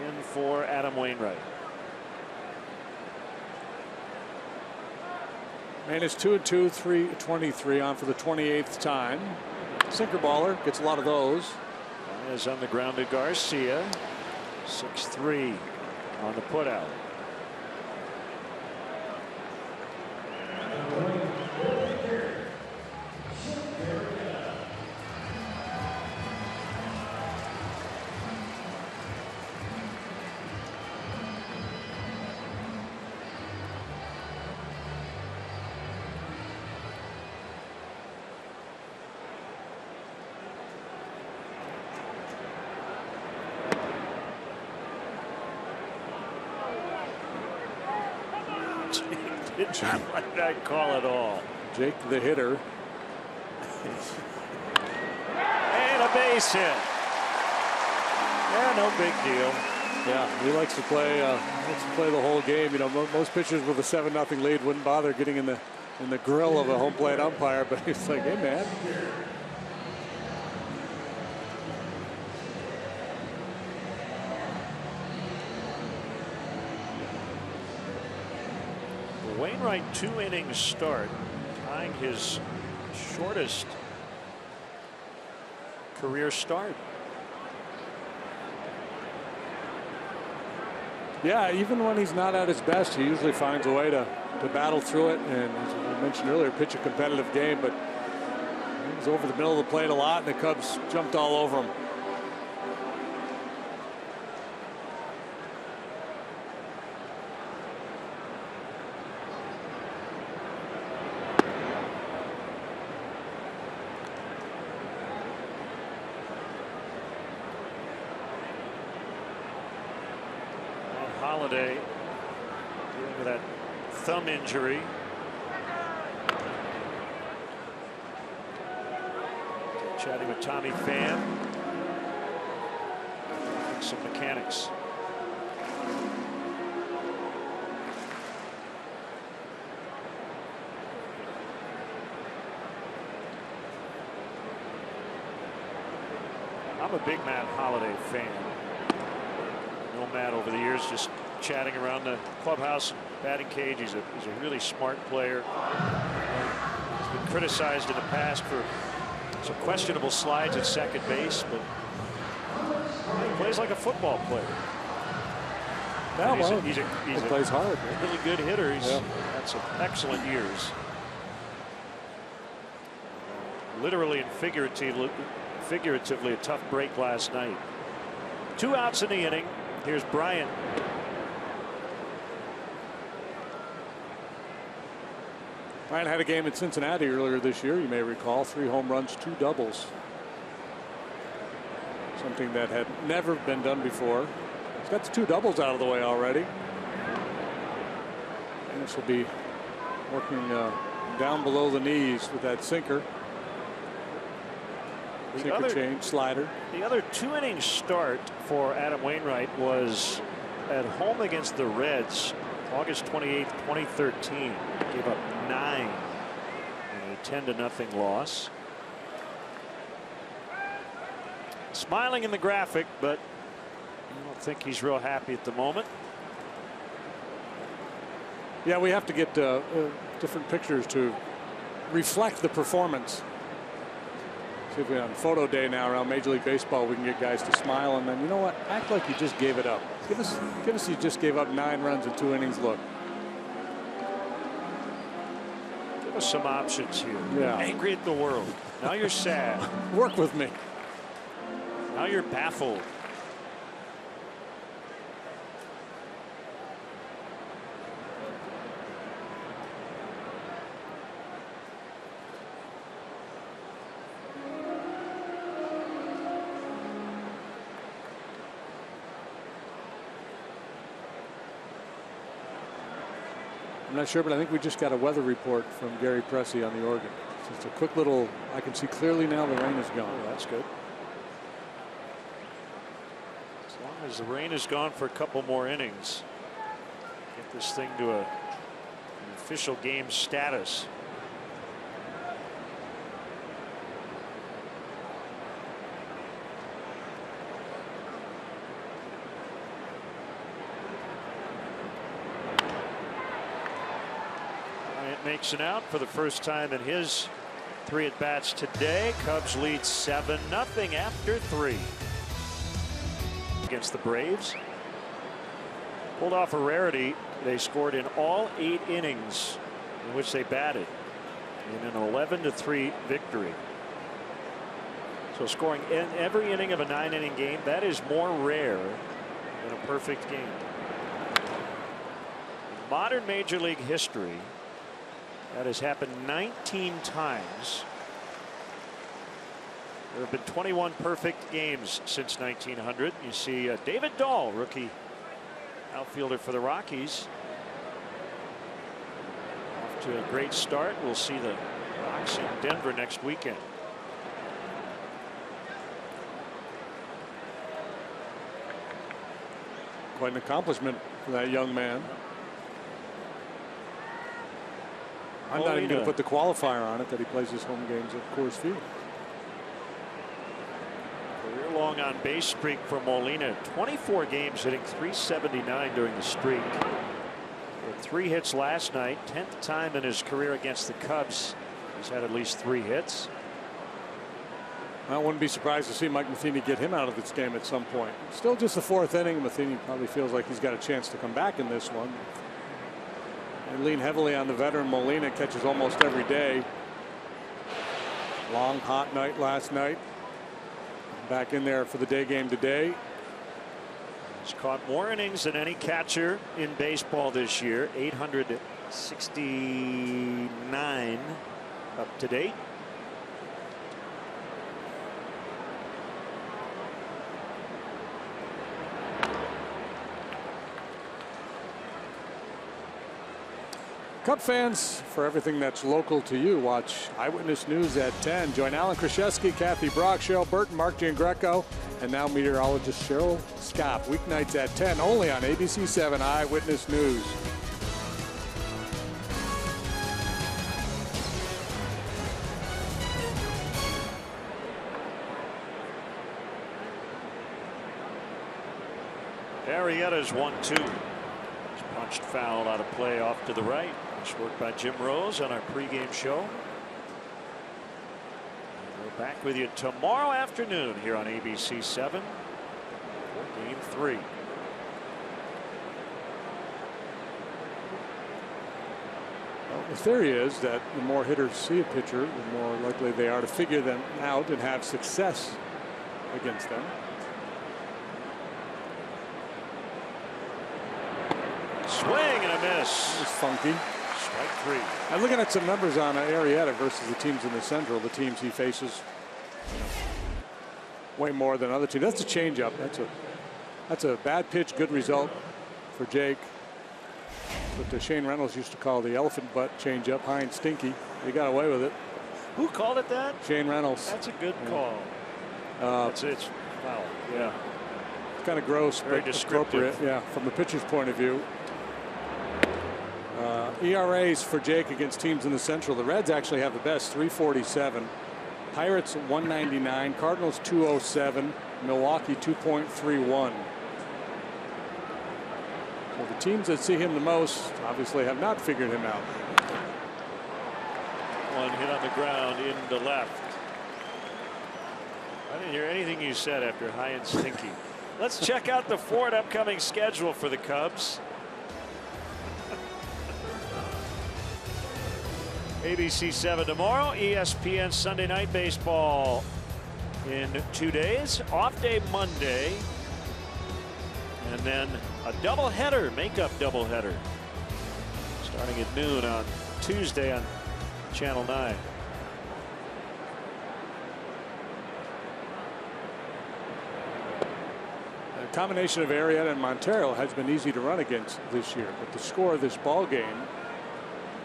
in for Adam Wainwright.
Maness 2-2, 323 on for the 28th time. Sinker baller gets a lot of those.
As on the ground to Garcia. 6-3 on the putout. Did not like that call at all.
Jake the hitter.
And a base hit. Yeah, no big deal.
Yeah, he likes to play the whole game. You know, most pitchers with a 7-0 lead wouldn't bother getting in the grill of a home plate umpire, but he's like, hey man.
Wainwright 2 innings start, tying his shortest career start.
Yeah, even when he's not at his best, he usually finds a way to battle through it. And as we mentioned earlier, pitch a competitive game, but he was over the middle of the plate a lot, and the Cubs jumped all over him.
Holiday dealing with that thumb injury. Chatting with Tommy Pham. Some mechanics. I'm a big Matt Holiday fan. Matt over the years, just chatting around the clubhouse, batting cage. He's a really smart player. He's been criticized in the past for some questionable slides at second base, but he plays like a football player.
Yeah,
he
plays hard.
A really good hitter. He's had some excellent years. Literally and figuratively a tough break last night. 2 outs in the inning. Here's Bryant.
Bryant had a game in Cincinnati earlier this year, you may recall. 3 home runs, 2 doubles. Something that had never been done before. He's got the 2 doubles out of the way already. And this will be working down below the knees with that sinker. Sinker change, slider.
The other 2 innings start for Adam Wainwright was at home against the Reds, August 28th, 2013. Gave up 9 in a 10-0 loss. Smiling in the graphic, but I don't think he's real happy at the moment.
Yeah, we have to get different pictures to reflect the performance. See if we on photo day now around Major League Baseball, we can get guys to smile, and then, you know what, act like you just gave it up. Give us you just gave up 9 runs in 2 innings look.
Give us some options here.
Yeah.
Angry at the world. Now you're sad.
Work with me.
Now you're baffled.
I'm not sure, but I think we just got a weather report from Gary Pressey on the Oregon. Just a quick little, I can see clearly now the rain is gone.
Oh, that's good. As long as the rain is gone for a couple more innings, get this thing to an official game status. Makes an out for the first time in his 3 at-bats today. Cubs lead 7-0 after 3 against the Braves. Pulled off a rarity. They scored in all 8 innings in which they batted in an 11-3 victory. So scoring in every inning of a 9-inning game, that is more rare than a perfect game. In modern Major League history, that has happened 19 times. There have been 21 perfect games since 1900. You see David Dahl, rookie outfielder for the Rockies, off to a great start. We'll see the Rocks in Denver next weekend.
Quite an accomplishment for that young man. I'm not even going to put the qualifier on it that he plays his home games at Coors Field.
Career long on base streak for Molina. 24 games, hitting .379 during the streak. With 3 hits last night. 10th time in his career against the Cubs he's had at least 3 hits.
I wouldn't be surprised to see Mike Matheny get him out of this game at some point. Still just the 4th inning. Matheny probably feels like he's got a chance to come back in this one. They lean heavily on the veteran Molina, catches almost every day. Long hot night last night. Back in there for the day game today.
He's caught more innings than any catcher in baseball this year. 869 up to date.
Cub fans, for everything that's local to you, watch Eyewitness News at 10. Join Alan Krzyzewski, Kathy Brock, Cheryl Burton, Mark Giangreco, and now meteorologist Cheryl Scott. Weeknights at 10, only on ABC 7 Eyewitness News.
Arrieta's 1-2. He's punched foul out of play off to the right. Nice work by Jim Rose on our pregame show. And we're back with you tomorrow afternoon here on ABC 7 for Game 3.
Well, the theory is that the more hitters see a pitcher, the more likely they are to figure them out and have success against them.
Swing and a miss.
It's funky.
Strike 3.
I'm looking at some numbers on Arrieta versus the teams in the Central. The teams he faces way more than other teams. That's a changeup. That's a bad pitch, good result for Jake. What Shane Reynolds used to call the elephant butt changeup, high and stinky. He got away with it.
Who called it that?
Shane Reynolds.
That's a good call. It's foul. Yeah.
It's kind of gross,
very
but
descriptive.
Appropriate. Yeah, from the pitcher's point of view. ERAs for Jake against teams in the Central. The Reds actually have the best, 3.47. Pirates 1.99. Cardinals 2.07. Milwaukee 2.31. Well, the teams that see him the most obviously have not figured him out.
One hit on the ground into left. I didn't hear anything you said after high and stinky. Let's check out the forward upcoming schedule for the Cubs. ABC 7 tomorrow. ESPN Sunday Night Baseball in 2 days. Off day Monday. And then a doubleheader, makeup doubleheader, starting at noon on Tuesday on Channel 9.
The combination of Arrieta and Montero has been easy to run against this year, but the score of this ball game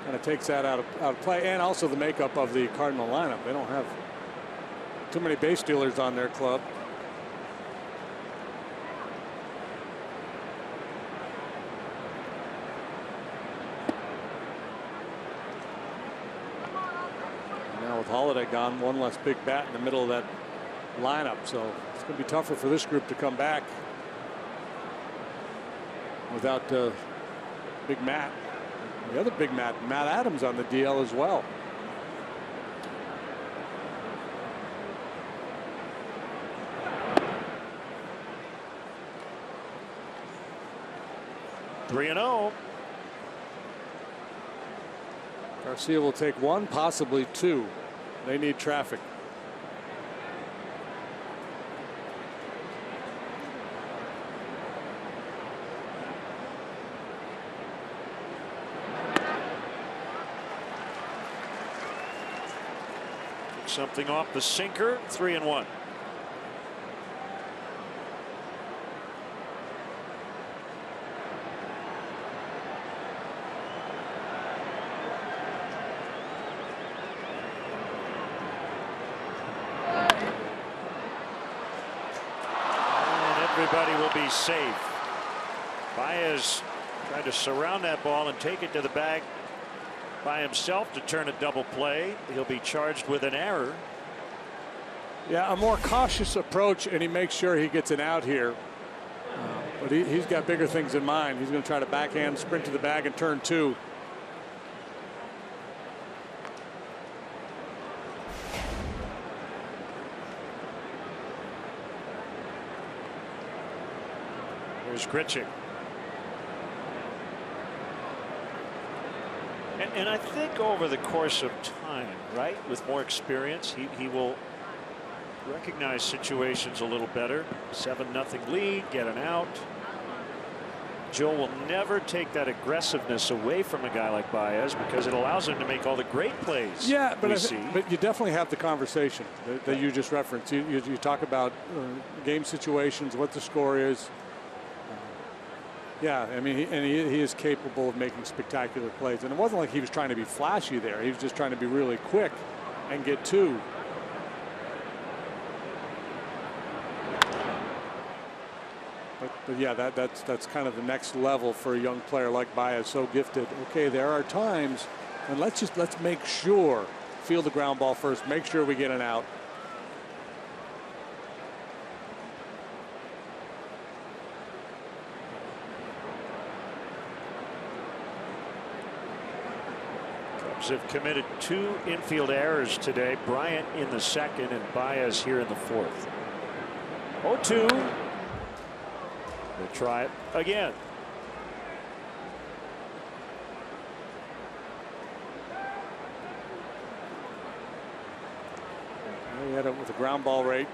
kind of takes that out of play, and also the makeup of the Cardinal lineup. They don't have too many base stealers on their club. Now with Holiday gone, one less big bat in the middle of that lineup, so it's going to be tougher for this group to come back without Big Matt. The other Big Matt Adams, on the DL as well.
Three and 0.
Garcia will take one, possibly two. They need traffic.
Something off the sinker. 3 and 1. Everybody will be safe. Baez tried to surround that ball and take it to the bag by himself to turn a double play. He'll be charged with an error.
Yeah, a more cautious approach, and he makes sure he gets an out here. But he's got bigger things in mind. He's going to try to backhand, sprint to the bag, and turn two.
Here's Grichuk. And I think over the course of time, right, with more experience, he will recognize situations a little better. 7-0 lead, get an out. Joe will never take that aggressiveness away from a guy like Baez because it allows him to make all the great plays.
Yeah, but you definitely have the conversation that you just referenced. You talk about game situations, what the score is. Yeah, I mean, he is capable of making spectacular plays. And it wasn't like he was trying to be flashy there. He was just trying to be really quick and get two. But yeah, that's kind of the next level for a young player like Baez, so gifted. Okay, there are times, and let's make sure, field the ground ball first, make sure we get an out.
Have committed 2 infield errors today. Bryant in the second and Baez here in the fourth. 0-2. We'll try it again.
He had it with a ground ball rate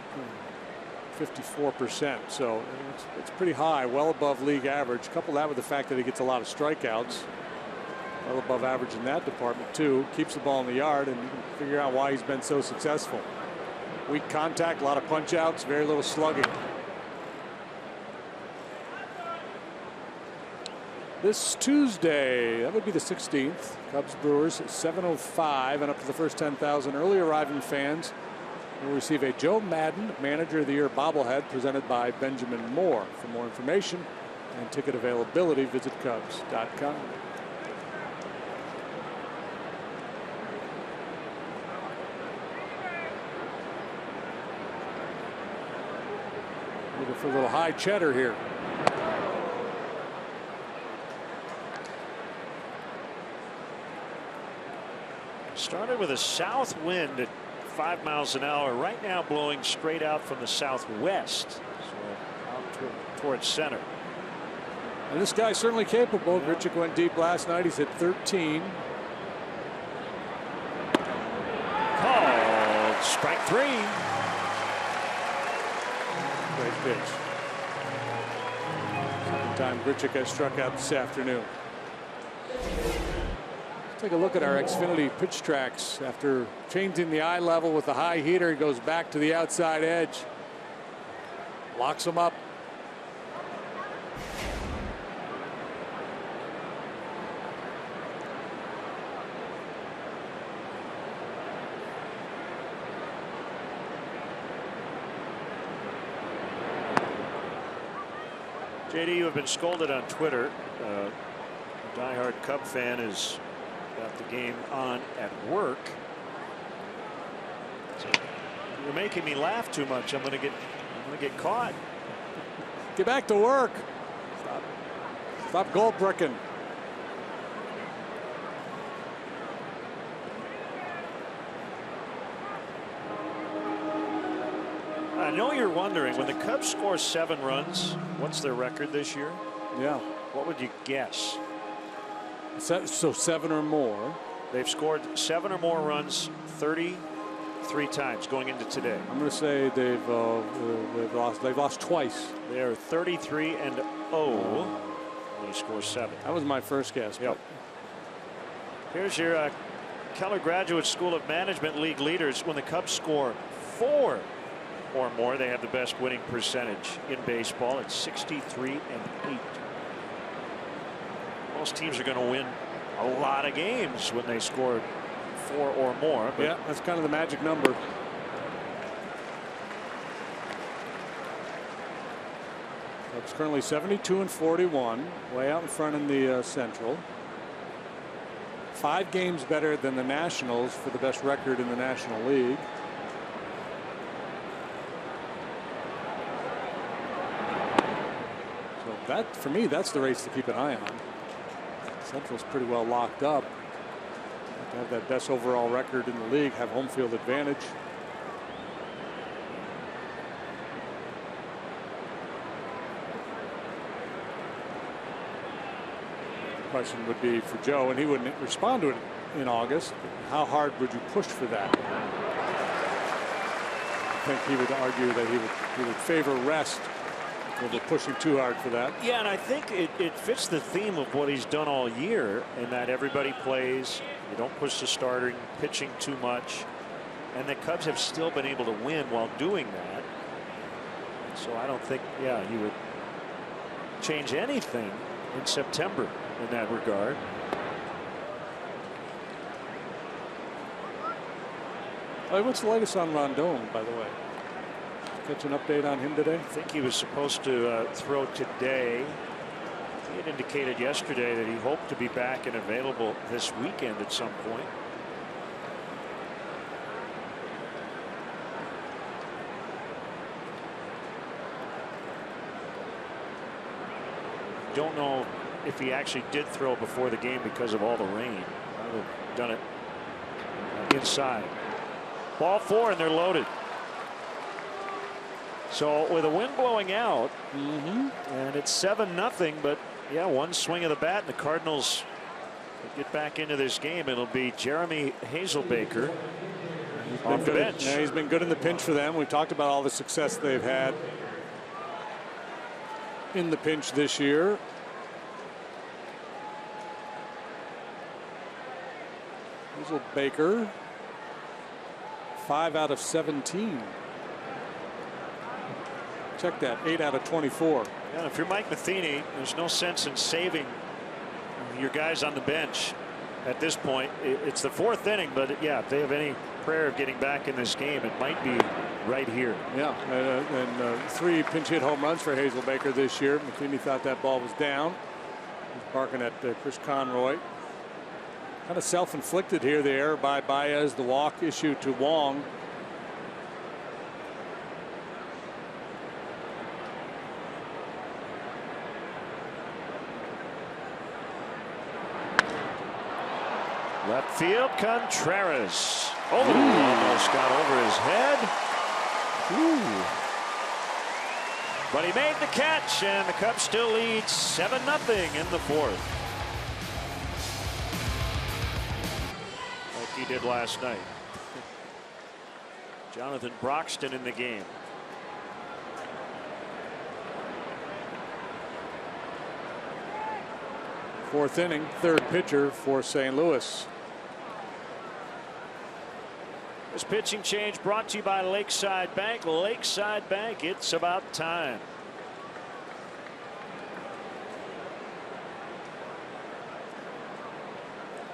54%, so it's pretty high, well above league average. Couple that with the fact that he gets a lot of strikeouts. Well above average in that department too. Keeps the ball in the yard, and you can figure out why he's been so successful. Weak contact, a lot of punch outs, very little slugging. This Tuesday, that would be the 16th. Cubs Brewers at 7:05, and up to the first 10,000 early arriving fans will receive a Joe Madden Manager of the Year bobblehead presented by Benjamin Moore. For more information and ticket availability, visit Cubs.com. Looking for a little high cheddar here.
Started with a south wind at 5 miles an hour. Right now blowing straight out from the southwest. So out towards center.
And this guy's certainly capable. Yeah. Grichuk went deep last night. He's hit 13.
Called strike 3.
Great pitch. Second time Grichuk has struck out this afternoon. Let's take a look at our Xfinity pitch tracks. After changing the eye level with the high heater, he goes back to the outside edge. Locks him up.
JD, you have been scolded on Twitter. A diehard Cub fan has got the game on at work. So you're making me laugh too much. I'm gonna get caught.
Get back to work. Stop goal bricking.
I know you're wondering, when the Cubs score 7 runs, what's their record this year?
Yeah.
What would you guess?
So 7 or more.
They've scored 7 or more runs 33 times going into today.
I'm going to say they've lost twice.
They are 33-0. They score 7.
That was my first guess.
Yep. Here's your Keller Graduate School of Management League leaders. When the Cubs score 4 or more, they have the best winning percentage in baseball. It's 63-8. Most teams are going to win a lot of games when they score 4 or more. But
yeah, that's kind of the magic number. It's currently 72-41, way out in front in the Central. 5 games better than the Nationals for the best record in the National League. So that, for me, that's the race to keep an eye on. Central's pretty well locked up. To have that best overall record in the league, have home field advantage. The question would be for Joe, and he wouldn't respond to it in August. How hard would you push for that? I think he would argue that he would favor rest over pushing too hard for that.
Yeah, and I think it fits the theme of what he's done all year, in that everybody plays. You don't push the starter pitching too much, and the Cubs have still been able to win while doing that. So I don't think, yeah, he would change anything in September in that regard.
What's the latest on Rondon, by the way? Catch an update on him today?
I think he was supposed to throw today. He had indicated yesterday that he hoped to be back and available this weekend at some point. Don't know if he actually did throw before the game because of all the rain. I would have done it inside. Ball 4, and they're loaded. So with a wind blowing out, and it's 7-0, but yeah, one swing of the bat, and the Cardinals get back into this game. It'll be Jeremy Hazelbaker off the bench.
Yeah, he's been good in the pinch for them. We talked about all the success they've had in the pinch this year. Hazelbaker, 5 out of 17. Check that, 8 out of 24.
Yeah, if you're Mike Matheny, there's no sense in saving your guys on the bench at this point. It's the 4th inning, but yeah, if they have any prayer of getting back in this game, it might be right here.
Yeah, and 3 pinch hit home runs for Hazelbaker this year. Matheny thought that ball was down. He's barking at Chris Conroy. Kind of self-inflicted here. The error by Baez, the walk issue to Wong.
Left field, Contreras. Oh, almost got over his head. Ooh. But he made the catch, and the Cubs still lead 7-0 in the 4th. Like he did last night. Jonathan Broxton in the game.
Fourth inning, 3rd pitcher for St. Louis.
This pitching change brought to you by Lakeside Bank. Lakeside Bank, it's about time.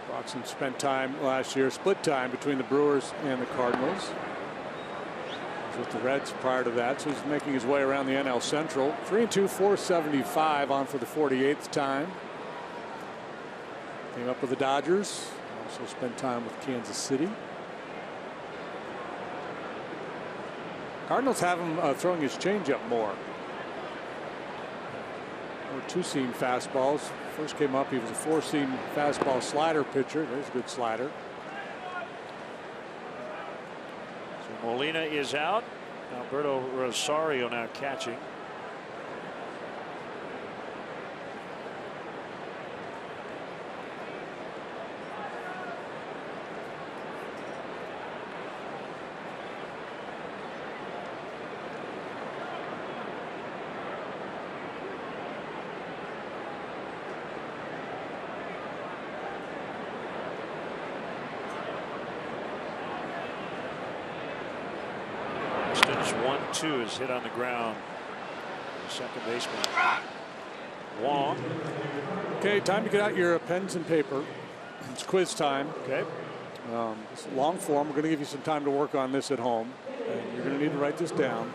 Broxton spent time last year, split time between the Brewers and the Cardinals. with the Reds prior to that, so he's making his way around the NL Central. 3-2, 475 on for the 48th time. Came up with the Dodgers. Also spent time with Kansas City. Cardinals have him throwing his changeup more. Or two-seam fastballs. First came up, he was a four-seam fastball slider pitcher. There's a good slider.
So Molina is out. Alberto Rosario now catching. Distance 1-2 is hit on the ground. Second baseman Wong.
Okay, time to get out your pens and paper. It's quiz time.
Okay.
It's long form. We're going to give you some time to work on this at home. And you're going to need to write this down.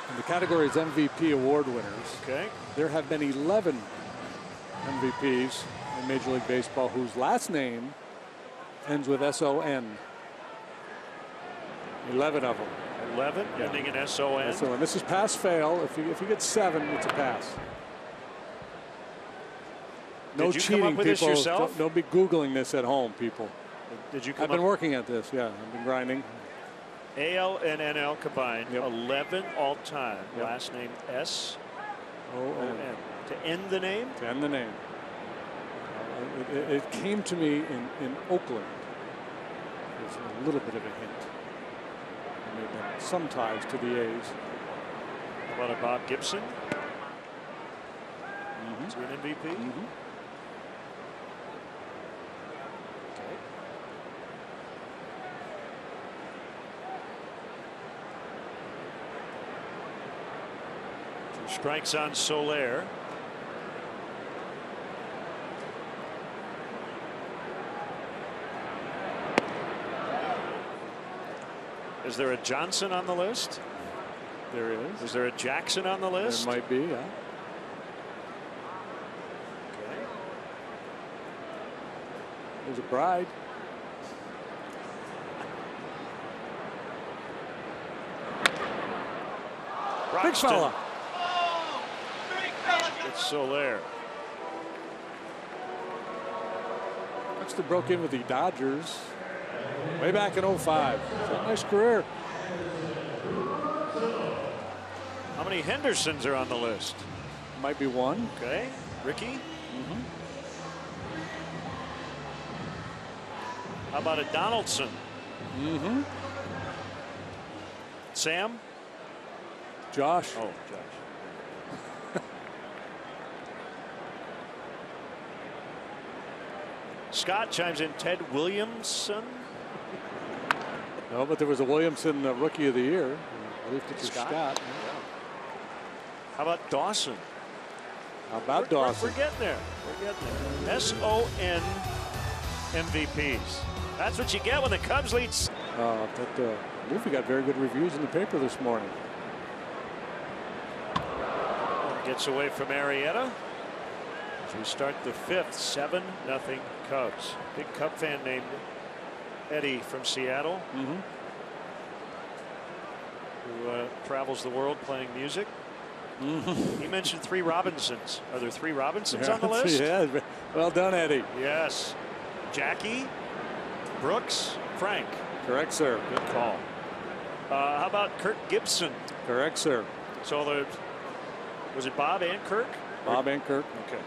And the category is MVP award winners.
Okay.
There have been 11 MVPs in Major League Baseball whose last name ends with S-O-N. 11 of them.
11 ending in S-O-N.
S-O-N. This is pass fail. If you get 7, it's a pass. No
Did you
cheating,
come up with
people.
this yourself?
Don't be Googling this at home, people.
Did you come
I've been working at this. Yeah, I've been grinding.
AL and NL combined,
Yep.
11 all time.
Yep.
Last name S-O-N.
O-N.
To end the name?
To end the name. It came to me in Oakland. It's a little bit of a hint. There have been some ties to the A's.
How about a Bob Gibson? Is he an MVP? Okay. 2 strikes on Soler. Is there a Johnson on the list?
There is.
Is there a Jackson on the list?
There might be, yeah.
Okay.
There's a Bride. Big fella.
It's Soler.
Buxton broke in with the Dodgers way back in 05. So a nice career.
How many Hendersons are on the list?
Might be one.
Okay. Ricky? How about a Donaldson? Sam?
Josh.
Oh, Josh. Scott chimes in. Ted Williamson?
No, but there was a Williamson Rookie of the Year. I believe it's Scott.
Yeah. How about Dawson?
How about Dawson?
We're getting there. We're getting there. S-O-N MVPs. That's what you get when the Cubs lead.
I believe we got very good reviews in the paper this morning.
Gets away from Arrieta. As we start the 5th, 7-0 Cubs. Big Cub fan named Eddie from Seattle. Who travels the world playing music. He mentioned 3 Robinsons. Are there 3 Robinsons on the list?
Yeah, well done, Eddie.
Yes. Jackie, Brooks, Frank.
Correct, sir.
Good call. How about Kirk Gibson?
Correct, sir.
So was it Bob and Kirk?
Bob and Kirk.
Okay.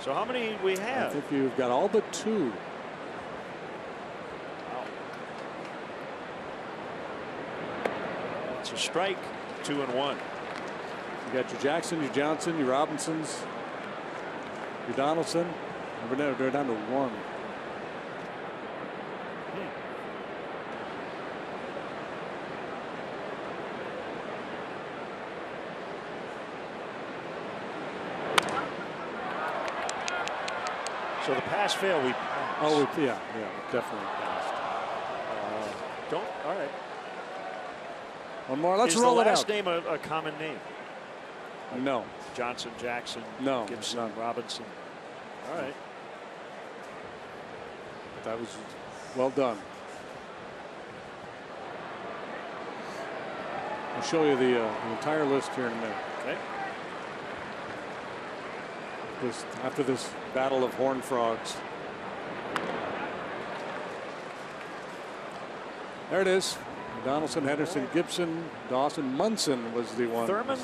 So how many we have?
I think you've got all but 2.
It's a strike. 2-1.
You got your Jackson, your Johnson, your Robinsons, your Donaldson. They're down to 1.
So the pass fail we passed.
Oh, yeah, definitely passed.
Don't. All right.
One more. Let's
Is
roll
the
it out.
last name a common name?
No.
Johnson, Jackson,
No.
Gibson,
None.
Robinson. All right.
That was well done. I'll show you the entire list here in a minute.
Okay.
After this battle of horned frogs. There it is. Donaldson, Henderson, Gibson, Dawson, Munson was the one.
Thurman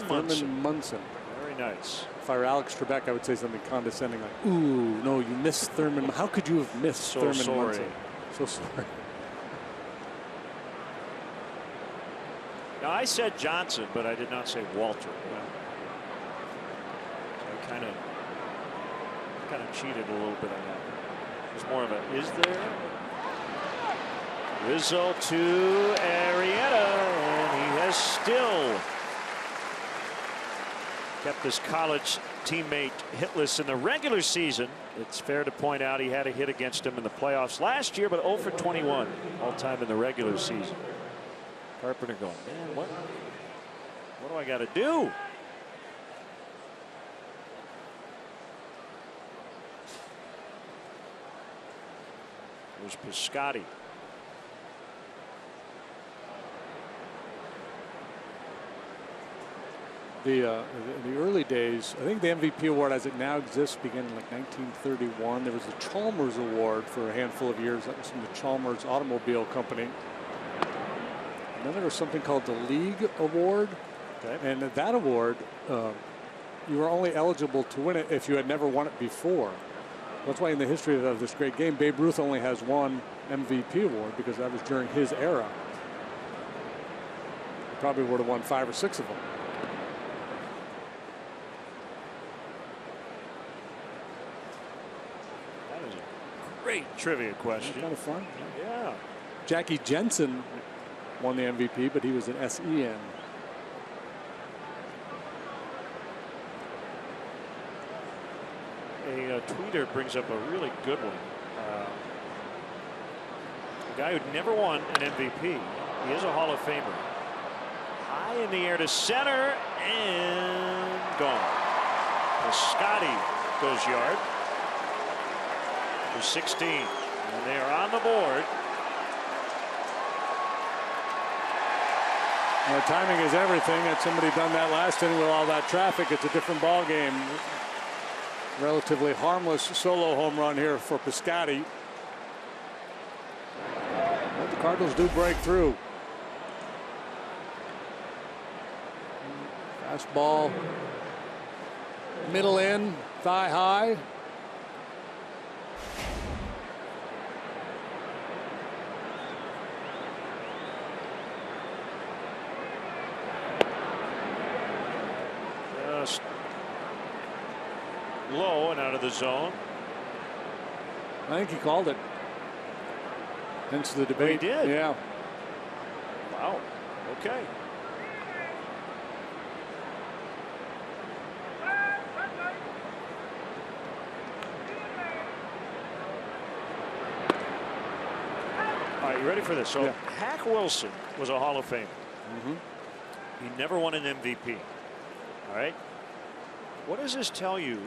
Munson.
Very nice.
If I were Alex Trebek, I would say something condescending like, "Ooh, no, you missed Thurman. How could you have missed Thurman Munson? So sorry."
Now I said Johnson, but I did not say Walter. I kind of cheated a little bit on that. It's more of a is there. Rizzo to Arrieta, and he has still kept his college teammate hitless in the regular season. It's fair to point out he had a hit against him in the playoffs last year, but 0 for 21 all time in the regular season. Carpenter going, man, what do I got to do? There's Piscotty.
The early days, I think the MVP award as it now exists began in like 1931. There was the Chalmers Award for a handful of years. That was from the Chalmers Automobile Company. And then there was something called the League Award.
Okay.
And that award, you were only eligible to win it if you had never won it before. That's why in the history of this great game, Babe Ruth only has one MVP award because that was during his era. He probably would have won 5 or 6 of them.
Great trivia question.
Kind of fun.
Yeah.
Jackie Jensen won the MVP, but he was an SEN.
A tweeter brings up a really good one. A guy who'd never won an MVP. He is a Hall of Famer. High in the air to center and gone. Piscotty goes yard. For 16, and they are on the board.
Timing is everything. Had somebody done that last inning with all that traffic, it's a different ball game. Relatively harmless solo home run here for Piscotty. But the Cardinals do break through. Fastball, middle in, thigh high.
Low and out of the zone.
I think he called it. Hence the debate.
He did.
Yeah.
Wow. Okay. All right, you ready for this? So
yeah.
Hack Wilson was a Hall of Famer. He never won an MVP. All right. What does this tell you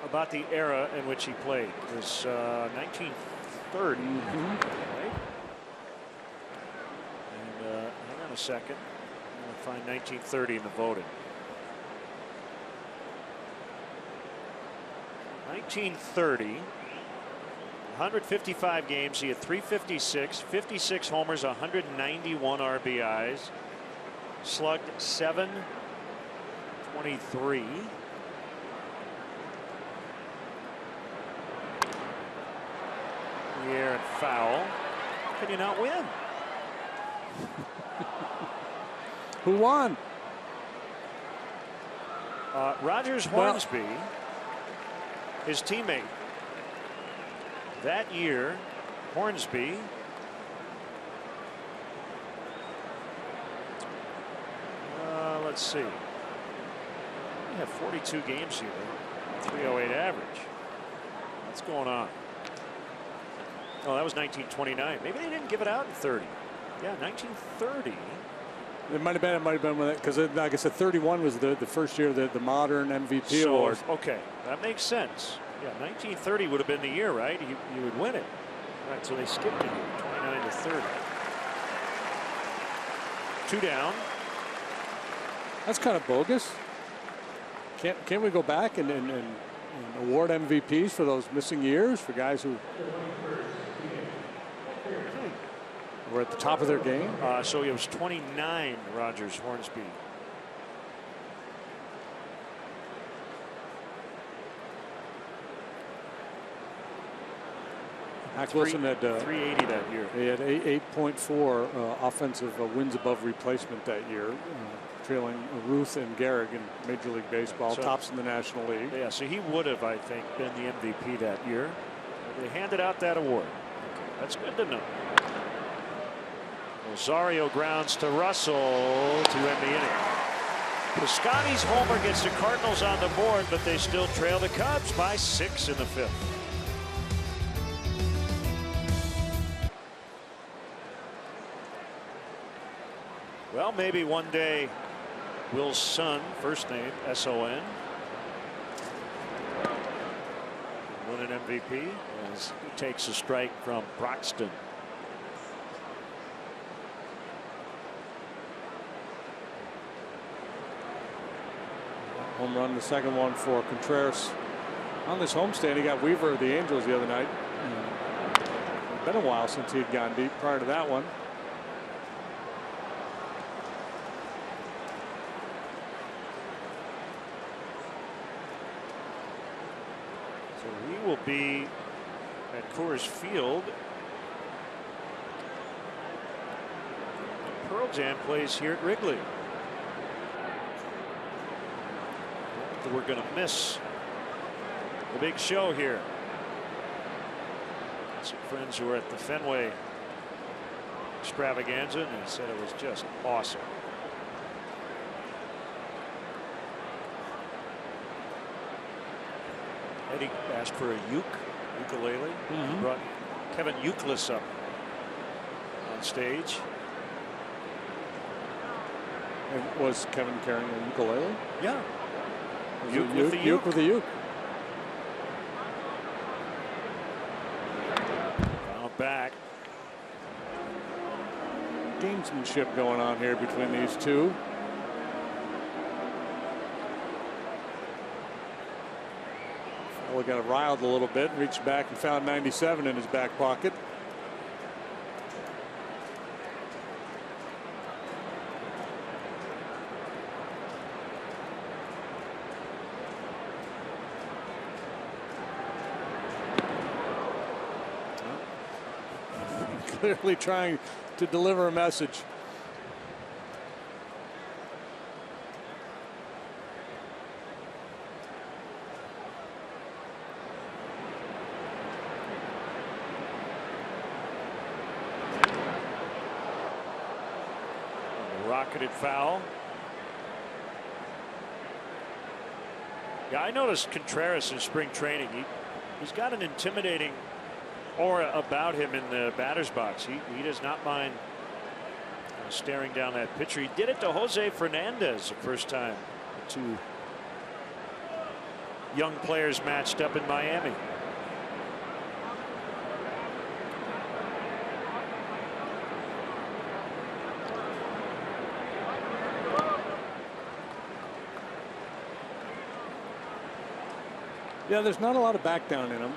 about the era in which he played? It was 1930. Right? And hang on a second. I'm going to find 1930 in the voting. 1930. 155 games. He had 356, 56 homers, 191 RBIs, slugged .723. The air and foul. How can you not win?
Who won?
Rogers Hornsby, his teammate. That year, Hornsby let's see. We have 42 games here. 308 average. What's going on? Oh, that was 1929. Maybe they didn't give it out in 30. Yeah, 1930.
It might have been because, like I said, 31 was the first year that the modern MVP award.
Okay, that makes sense. Yeah, 1930 would have been the year, right? You would win it. Right, so they skipped a year, 29 to 30. 2 down.
That's kind of bogus. Can't we go back and award MVPs for those missing years for guys who were at the top of their game?
So it was 29, Rogers Hornsby.
Max Wilson had
380 that year.
He had 8.4 offensive wins above replacement that year, trailing Ruth and Gehrig in Major League Baseball, tops in the National League.
Yeah, so he would have, I think, been the MVP that year. They handed out that award. That's good to know. Rosario grounds to Russell to end the inning. Piscotty's homer gets the Cardinals on the board, but they still trail the Cubs by 6 in the 5th. Well, maybe one day Will's son, first name S-O-N, win an MVP as he takes a strike from Broxton.
Home run, the second one for Contreras. On this homestand, he got Weaver of the Angels the other night. It's been a while since he had gone deep prior to that one.
So he will be at Coors Field. Pearl Jam plays here at Wrigley. We're going to miss the big show here. Some friends who were at the Fenway extravaganza, and he said it was just awesome. Eddie asked for a ukulele. He brought Kevin Youkilis up on stage.
And was Kevin carrying a ukulele?
Yeah.
Uke with the uke.
Now back.
Gamesmanship going on here between these two. Well, got riled a little bit, reached back and found 97 in his back pocket. Clearly trying to deliver a message.
Rocketed foul. Yeah, I noticed Contreras in spring training. He's got an intimidating aura about him in the batter's box. He does not mind staring down that pitcher. He did it to Jose Fernandez the first time the two young players matched up in Miami.
Yeah, there's not a lot of back down in him.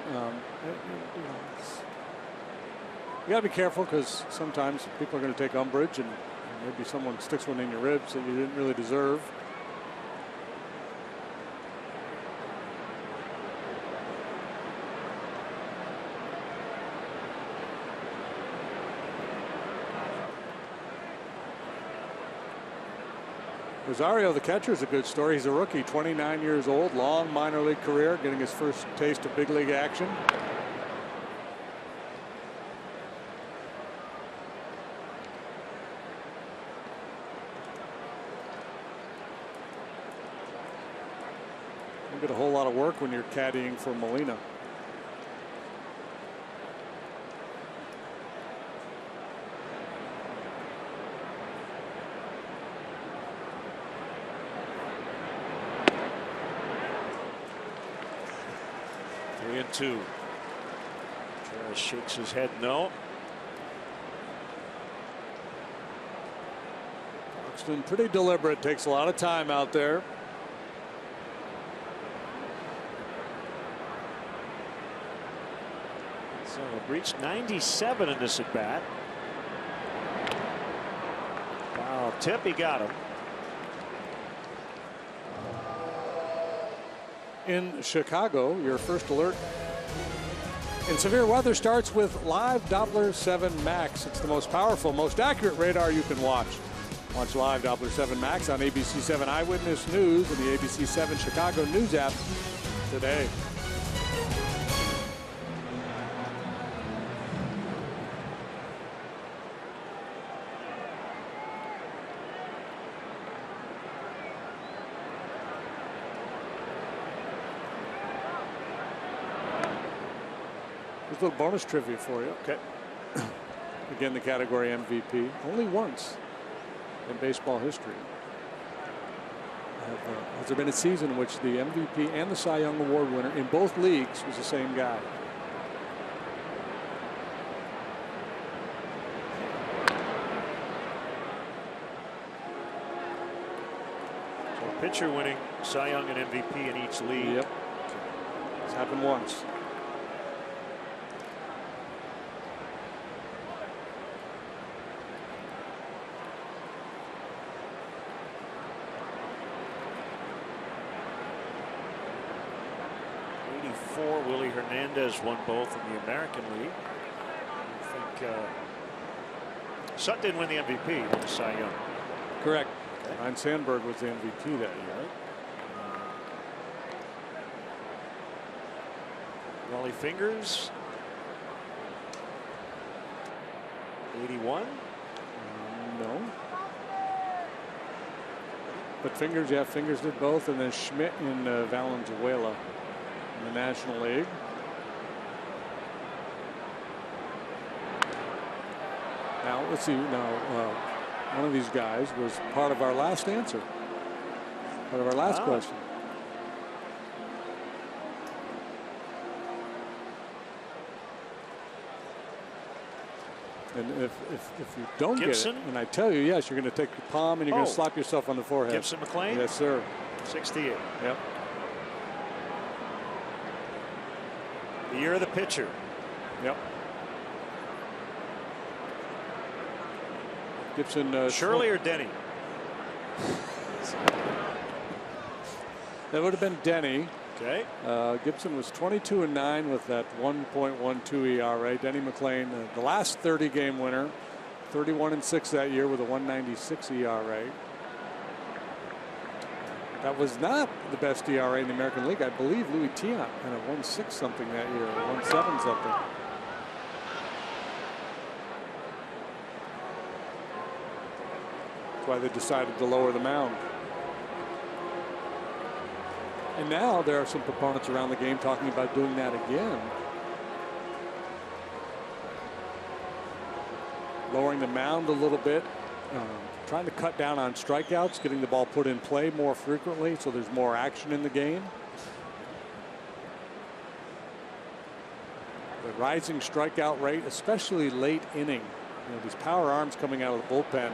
You got to be careful because sometimes people are going to take umbrage and maybe someone sticks one in your ribs that you didn't really deserve. Rosario, the catcher, is a good story. He's a rookie, 29 years old, long minor league career, getting his first taste of big league action. You get a whole lot of work when you're caddying for Molina.
3-2. Contreras shakes his head no.
Buxton pretty deliberate, takes a lot of time out there.
So reached 97 in this at bat. Foul tip, he got him.
In Chicago, your first alert in severe weather starts with live Doppler 7 Max. It's the most powerful, most accurate radar you can watch. Watch live Doppler 7 Max on ABC 7 Eyewitness News and the ABC 7 Chicago News app today. A little bonus trivia for you.
Okay.
Again, the category MVP. Only once in baseball history has there been a season in which the MVP and the Cy Young Award winner in both leagues was the same guy.
So pitcher winning Cy Young and MVP in each league.
Yep. It's happened once.
Willie Hernandez won both in the American League. I think Sutton didn't win the MVP. He won the Cy Young.
Correct. Okay. Ryan Sandberg was the MVP that year.
Wally Fingers. 81.
No. But Fingers, yeah, Fingers did both, and then Schmidt in Valenzuela. In the National League. Now let's see. Now one of these guys was part of our last answer. Part of our last question. And if you don't
Gibson?
get it, and I tell you, yes, you're going to take your palm and you're going to slap yourself on the forehead.
Gibson McLean?
Yes, sir.
68.
Yep.
The year of the pitcher.
Yep. Gibson.
Shirley or Denny?
That would have been Denny.
Okay.
Gibson was 22-9 with that 1.12 ERA. Denny McLean, the last 30-game winner, 31-6 that year with a 1.96 ERA. That was not the best ERA in the American League. I believe Louis Tiant had a 1.6 something that year, 1.7 something. That's why they decided to lower the mound. And now there are some proponents around the game talking about doing that again. Lowering the mound a little bit. Trying to cut down on strikeouts, getting the ball put in play more frequently so there's more action in the game. The rising strikeout rate, especially late inning. You know, these power arms coming out of the bullpen.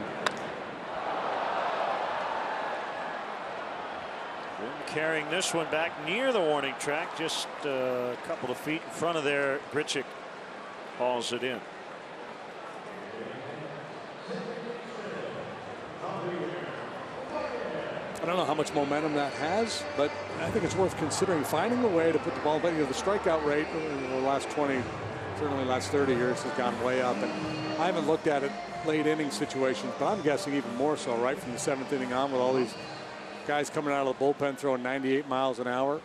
Carrying this one back near the warning track, just a couple of feet in front of there. Grichuk hauls it in.
I don't know how much momentum that has, but I think it's worth considering finding a way to put the ball back. You know, the strikeout rate in the last 20, certainly last 30 years has gone way up. And I haven't looked at it late inning situations, but I'm guessing even more so right from the 7th inning on with all these guys coming out of the bullpen throwing 98 miles an hour.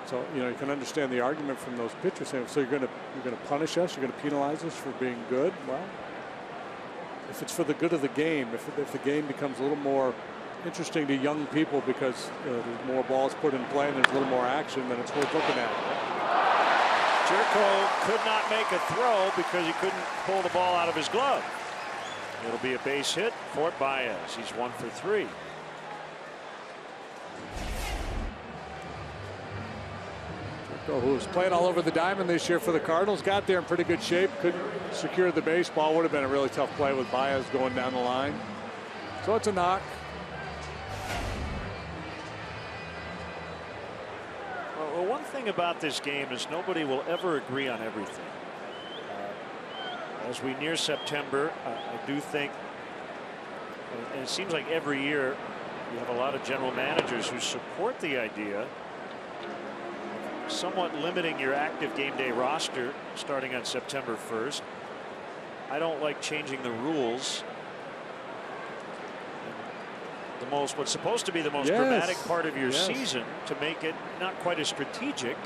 So, you know, you can understand the argument from those pitchers saying, so you're going to punish us, you're going to penalize us for being good. Well, if it's for the good of the game, if the game becomes a little more interesting to young people because there's more balls put in play and there's a little more action, then it's worth looking at.
Jerko could not make a throw because he couldn't pull the ball out of his glove. It'll be a base hit for Baez. He's 1 for 3.
Who's playing all over the diamond this year for the Cardinals, got there in pretty good shape, couldn't secure the baseball. Would have been a really tough play with Baez going down the line. So it's a knock.
Well, one thing about this game is nobody will ever agree on everything. As we near September, I do think, and it seems like every year you have a lot of general managers who support the idea of somewhat limiting your active game day roster starting on September 1st. I don't like changing the rules. What's supposed to be the most dramatic part of your season, to make it not quite as strategic.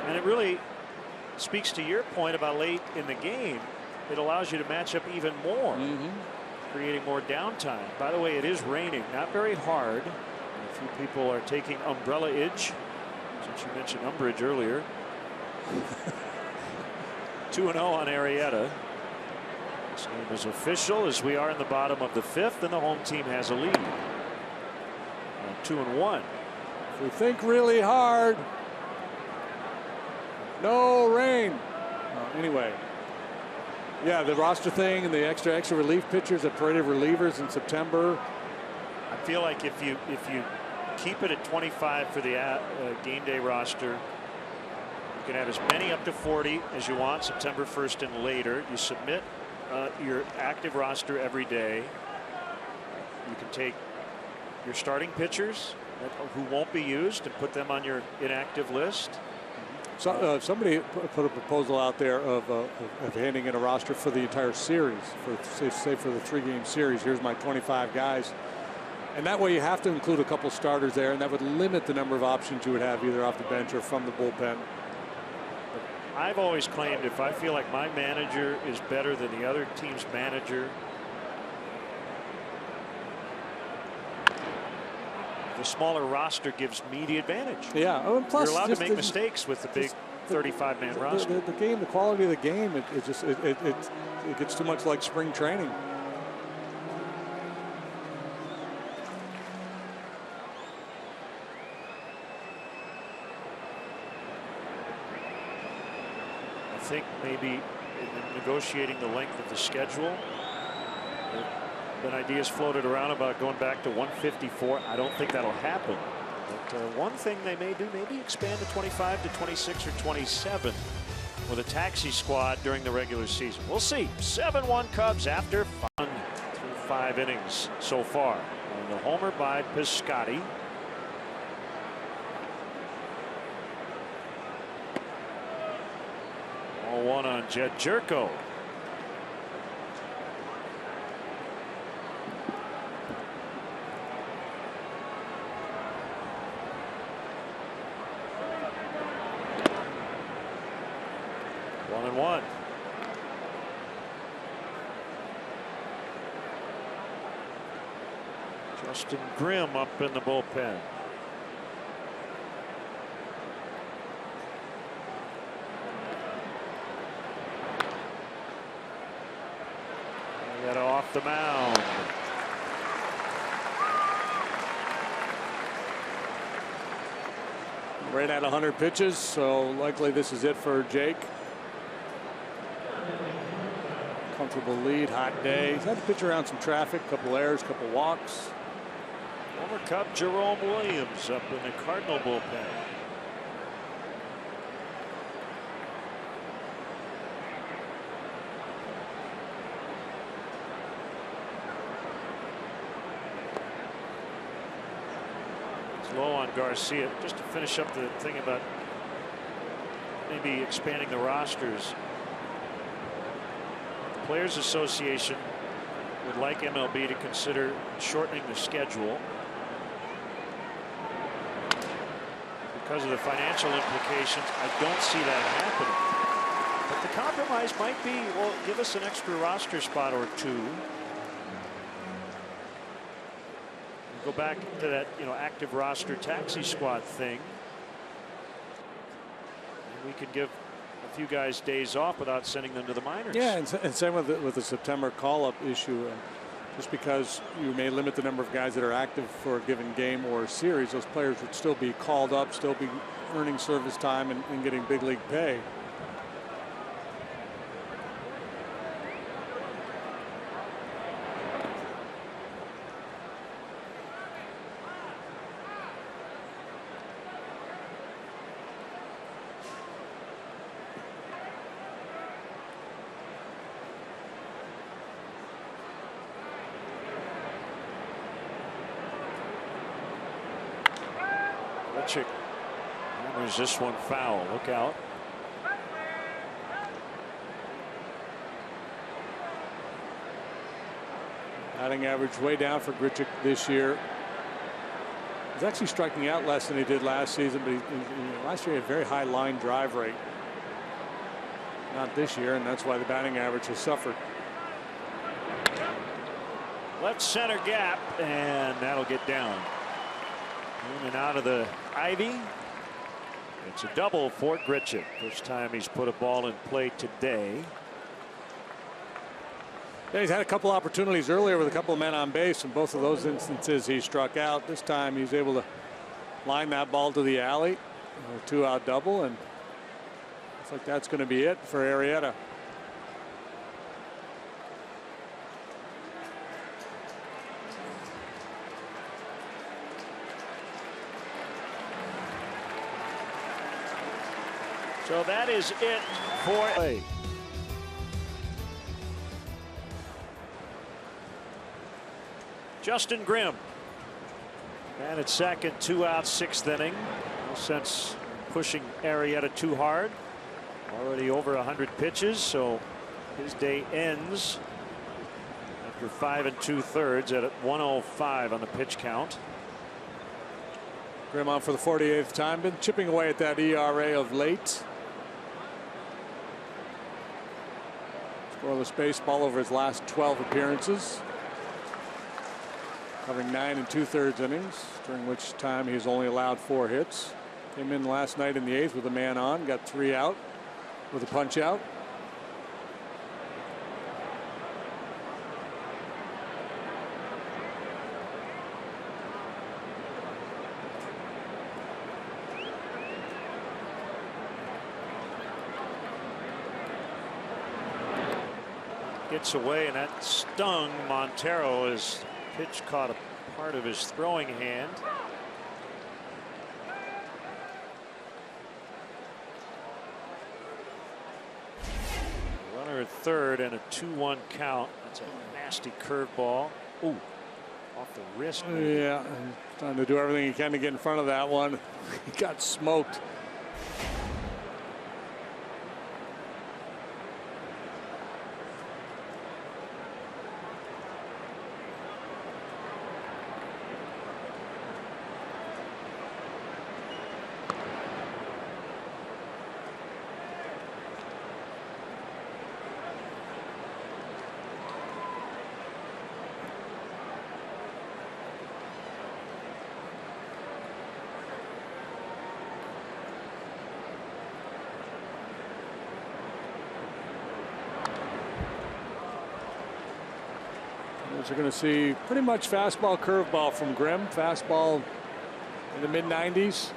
And it really speaks to your point about late in the game. It allows you to match up even more, creating more downtime. By the way, it is raining, not very hard. A few people are taking umbrella-age, since you mentioned umbrage earlier. 2-0 on Arrieta. This game is official as we are in the bottom of the 5th, and the home team has a lead. 2-1.
If we think really hard. No rain. Anyway, yeah, the roster thing and the extra relief pitchers, the parade of relievers in September.
I feel like if you keep it at 25 for the game day roster, you can have as many up to 40 as you want September 1st and later. You submit your active roster every day. You can take your starting pitchers who won't be used and put them on your inactive list.
So, somebody put a proposal out there of handing in a roster for the entire series, for say for the 3-game series. Here's my 25 guys, and that way you have to include a couple starters there, and that would limit the number of options you would have either off the bench or from the bullpen.
I've always claimed if I feel like my manager is better than the other team's manager, the smaller roster gives me the advantage.
Yeah, and plus
you're allowed to make mistakes with the big 35-man roster.
The game, the quality of the game, it gets too much like spring training.
I think maybe in negotiating the length of the schedule, been ideas floated around about going back to 154. I don't think that'll happen. But one thing they may do, maybe expand to 25 to 26 or 27 with a taxi squad during the regular season. We'll see. 7-1 Cubs after fun through 5 innings so far. And the homer by Piscotty. All one on Jed Jerko. One. Justin Grimm up in the bullpen. Arrieta off the mound.
Right at 100 pitches, so likely this is it for Jake. Comfortable lead, hot day. He's had to pitch around some traffic, couple errors, couple walks.
Former Cub Jerome Williams up in the Cardinal bullpen. It's low on Garcia. Just to finish up the thing about maybe expanding the rosters. Players Association would like MLB to consider shortening the schedule because of the financial implications. I don't see that happening. But the compromise might be, well, give us an extra roster spot or two. Go back to that, active roster taxi squad thing. We could give a few guys days off without sending them to the minors.
Yeah, and same with the September call-up issue. Just because you may limit the number of guys that are active for a given game or series, those players would still be called up, still be earning service time and getting big league pay.
Hammers this one foul. Look out.
Batting average way down for Grichuk this year. He's actually striking out less than he did last season, but last year he had a very high line drive rate. Not this year, and that's why the batting average has suffered.
Left center gap, and that'll get down. In and out of the ivy. It's a double for Grichuk. First time he's put a ball in play today.
Yeah, he's had a couple opportunities earlier with a couple of men on base. In both of those instances, he struck out. This time he's able to line that ball to the alley. A 2-out double, and looks like that's going to be it for Arrieta.
So that is it for play. Justin Grimm. Man at second, 2 out, 6th inning. No sense pushing Arrieta too hard. Already over 100 pitches, so his day ends after 5 2/3 at 105 on the pitch count.
Grimm on for the 48th time. Been chipping away at that ERA of late. Scoreless baseball over his last 12 appearances. Covering 9 2/3 innings, during which time he's only allowed 4 hits. Came in last night in the 8th with a man on, got 3 out with a punch out.
Gets away, and that stung Montero. His pitch caught a part of his throwing hand. Runner at third and a 2-1 count. That's a nasty curveball. Ooh, off the wrist. Maybe.
Yeah, trying to do everything he can to get in front of that one. He got smoked. You're going to see pretty much fastball curveball from Grimm. Fastball in the mid-90s.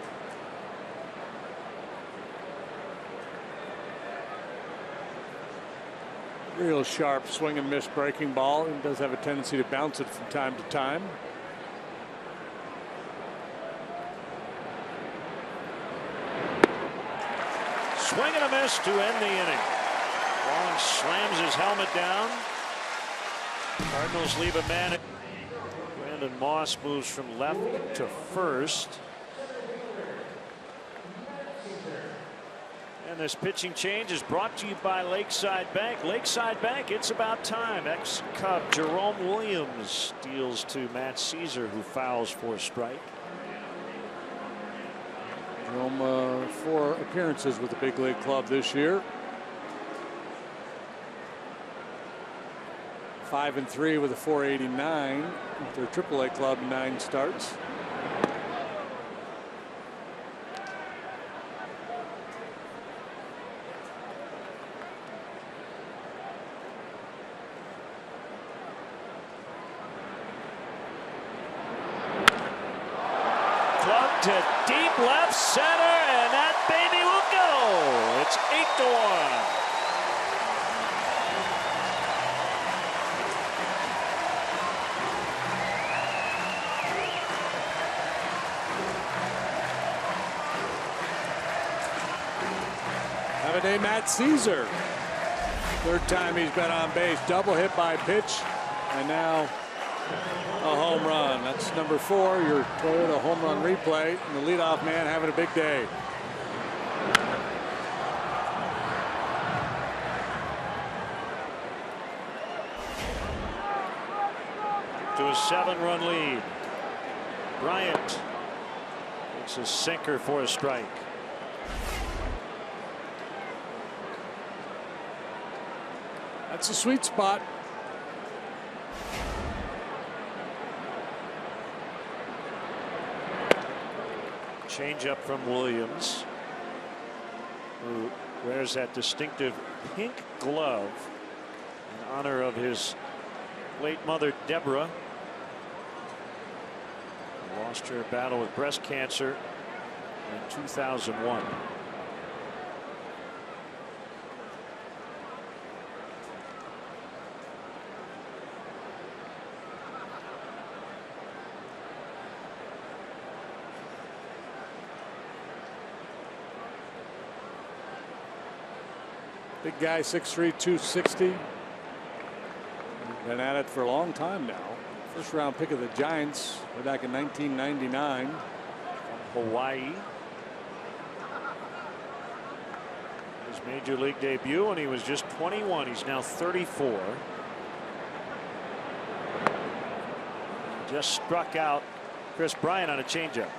Real sharp swing and miss breaking ball. He does have a tendency to bounce it from time to time.
Swing and a miss to end the inning. Long slams his helmet down. Cardinals leave a man. Brandon Moss moves from left to first. And this pitching change is brought to you by Lakeside Bank. Lakeside Bank, it's about time. Ex-Cub Jerome Williams deals to Matt Caesar, who fouls for a strike.
Jerome, 4 appearances with the big league club this year. 5 3 with a 489 with their AAA club, 9 starts.
to deep left center, and that baby will go. It's 8-1.
Have a day, Matt Caesar. Third time he's been on base. Double hit by pitch, and now a home run. That's number 4, your Toyota home run replay. And the leadoff man having a big day.
To a 7-run lead. Bryant makes a sinker for a strike.
That's a sweet spot.
Change up from Williams, who wears that distinctive pink glove in honor of his late mother Deborah, who lost her battle with breast cancer in 2001.
Big guy, 6'3", 260. Been at it for a long time now. First round pick of the Giants way back in 1999.
From Hawaii. His major league debut when he was just 21. He's now 34. Just struck out Chris Bryant on a changeup.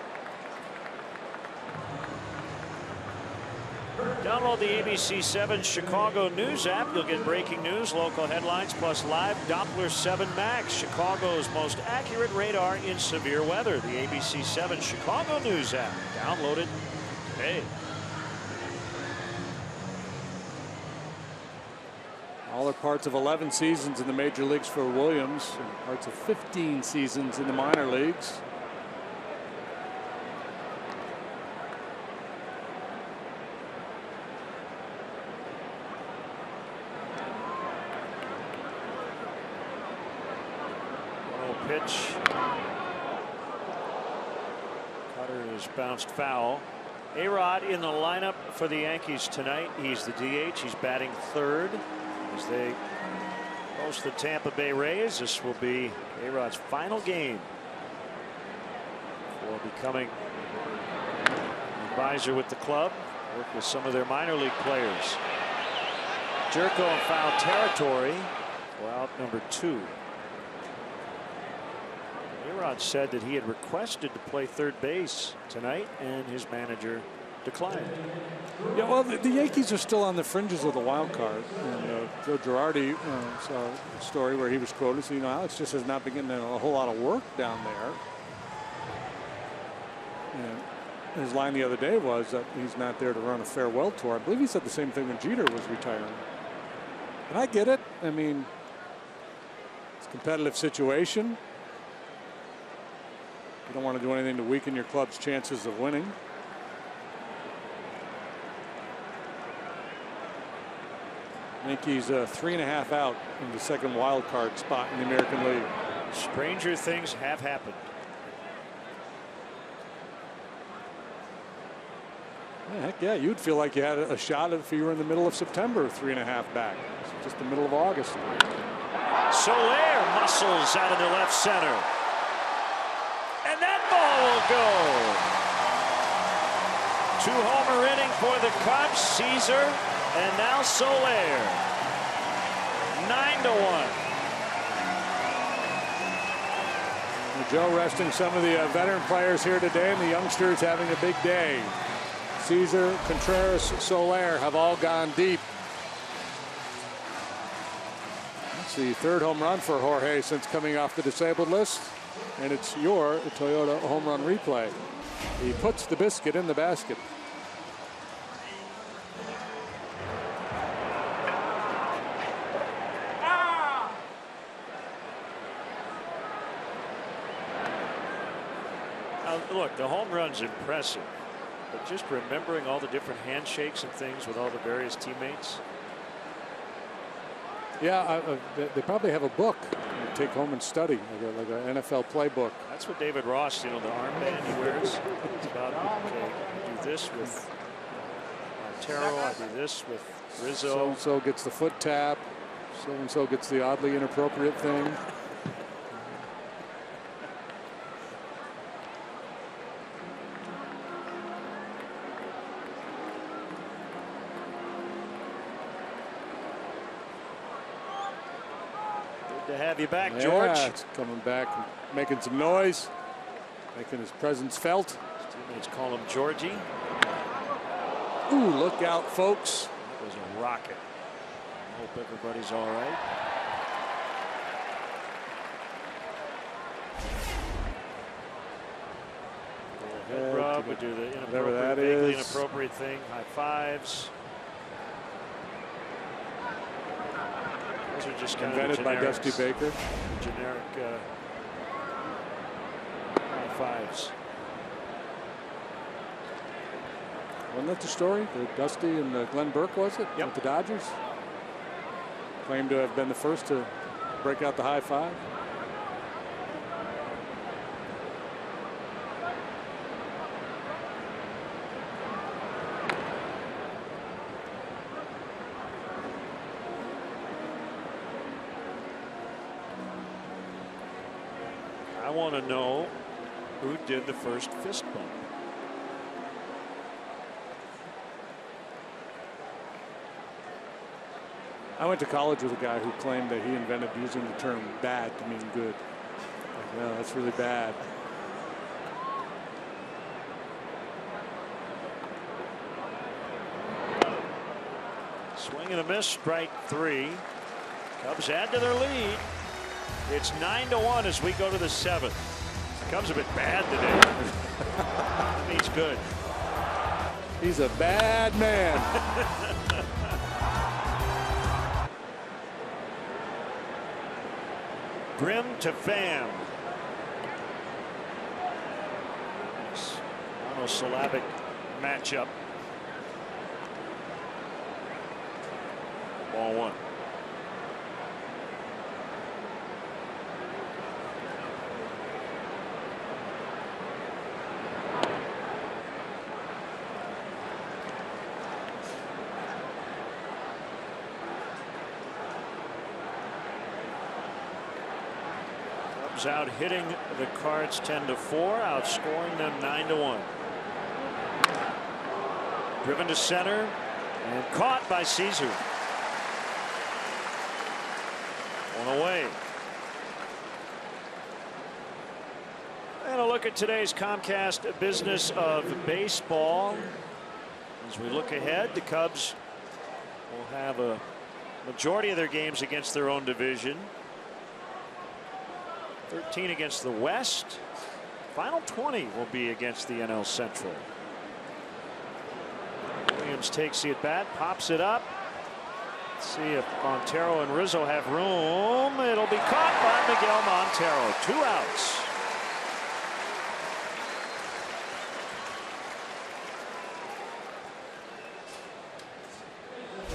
Download the ABC 7 Chicago News app. You'll get breaking news, local headlines, plus live Doppler 7 Max, Chicago's most accurate radar in severe weather. The ABC 7 Chicago News app. Download it today.
All are parts of 11 seasons in the major leagues for Williams, and parts of 15 seasons in the minor leagues.
Pitch. Cutter is bounced foul. A-Rod in the lineup for the Yankees tonight. He's the DH. He's batting third as they host the Tampa Bay Rays. This will be A-Rod's final game for becoming an advisor with the club. Work with some of their minor league players. Jerko in foul territory for out number 2. A-Rod said that he had requested to play third base tonight, and his manager declined.
Yeah, well, the Yankees are still on the fringes of the wild card. And Joe Girardi saw a story where he was quoted, so, Alex just has not been getting a whole lot of work down there. And his line the other day was that he's not there to run a farewell tour. I believe he said the same thing when Jeter was retiring. And I get it. I mean, it's a competitive situation. You don't want to do anything to weaken your club's chances of winning. Yankees 3.5 out in the second wild card spot in the American League.
Stranger things have happened.
Yeah, heck yeah, you'd feel like you had a shot if you were in the middle of September, 3.5 back. It's just the middle of August.
Soler muscles out into left center. And that ball will go. 2-homer inning for the Cubs. Caesar and now Soler. 9-1.
Joe resting some of the veteran players here today, and the youngsters having a big day. Caesar, Contreras, Soler have all gone deep. That's the third home run for Jorge since coming off the disabled list. And it's your Toyota home run replay. He puts the biscuit in the basket.
Look, the home run's impressive, but just remembering all the different handshakes and things with all the various teammates.
Yeah, they probably have a book you take home and study, like an NFL playbook.
That's what David Ross, you know, the armband he wears. It's about, okay, I do this with Montero, I do this with Rizzo.
So-and-so gets the foot tap. So-and-so gets the oddly inappropriate thing.
To have you back,
yeah,
George.
It's coming back, making some noise, making his presence felt.
His teammates call him Georgie.
Ooh, look out, folks.
That was a rocket. I hope everybody's all right. Head rub, we do the inappropriate, vaguely inappropriate thing. High fives. Those are just kind
invented
of
by Dusty Baker.
Generic high fives.
Wasn't that the story? The Dusty and Glenn Burke, was it?
Yep.
With the Dodgers. Claimed to have been the first to break out the high five.
I want to know who did the first fist bump.
I went to college with a guy who claimed that he invented using the term bad to mean good. Like, no, that's really bad.
Swing and a miss, strike three. Cubs add to their lead. It's 9-1 as we go to the seventh. Cubs a bit bad today. He's good.
He's a bad man.
Grimm to Pham. Monosyllabic matchup. Ball one. Out hitting the Cards 10-4, outscoring them 9-1. Driven to center and caught by Caesar. One away. And a look at today's Comcast Business of Baseball. As we look ahead, the Cubs will have a majority of their games against their own division. 13 against the West. Final 20 will be against the NL Central. Williams takes the at bat, pops it up. Let's see if Montero and Rizzo have room. It'll be caught by Miguel Montero. 2 outs.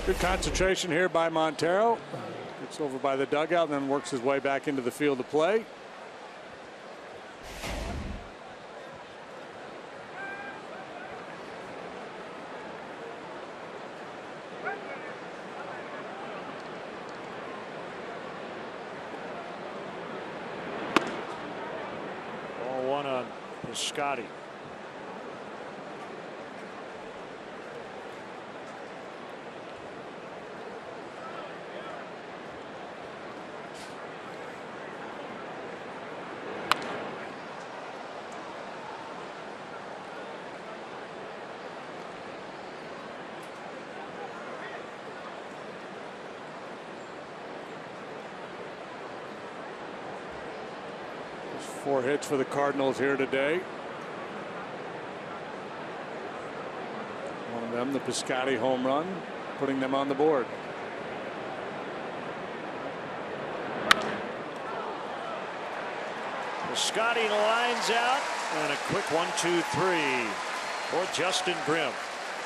Good concentration here by Montero. Gets over by the dugout and then works his way back into the field of play.
Scotty.
There's 4 hits for the Cardinals here today. One of them, the Piscotty home run, putting them on the board.
Piscotty lines out. And a quick 1-2-3 for Justin Grimm.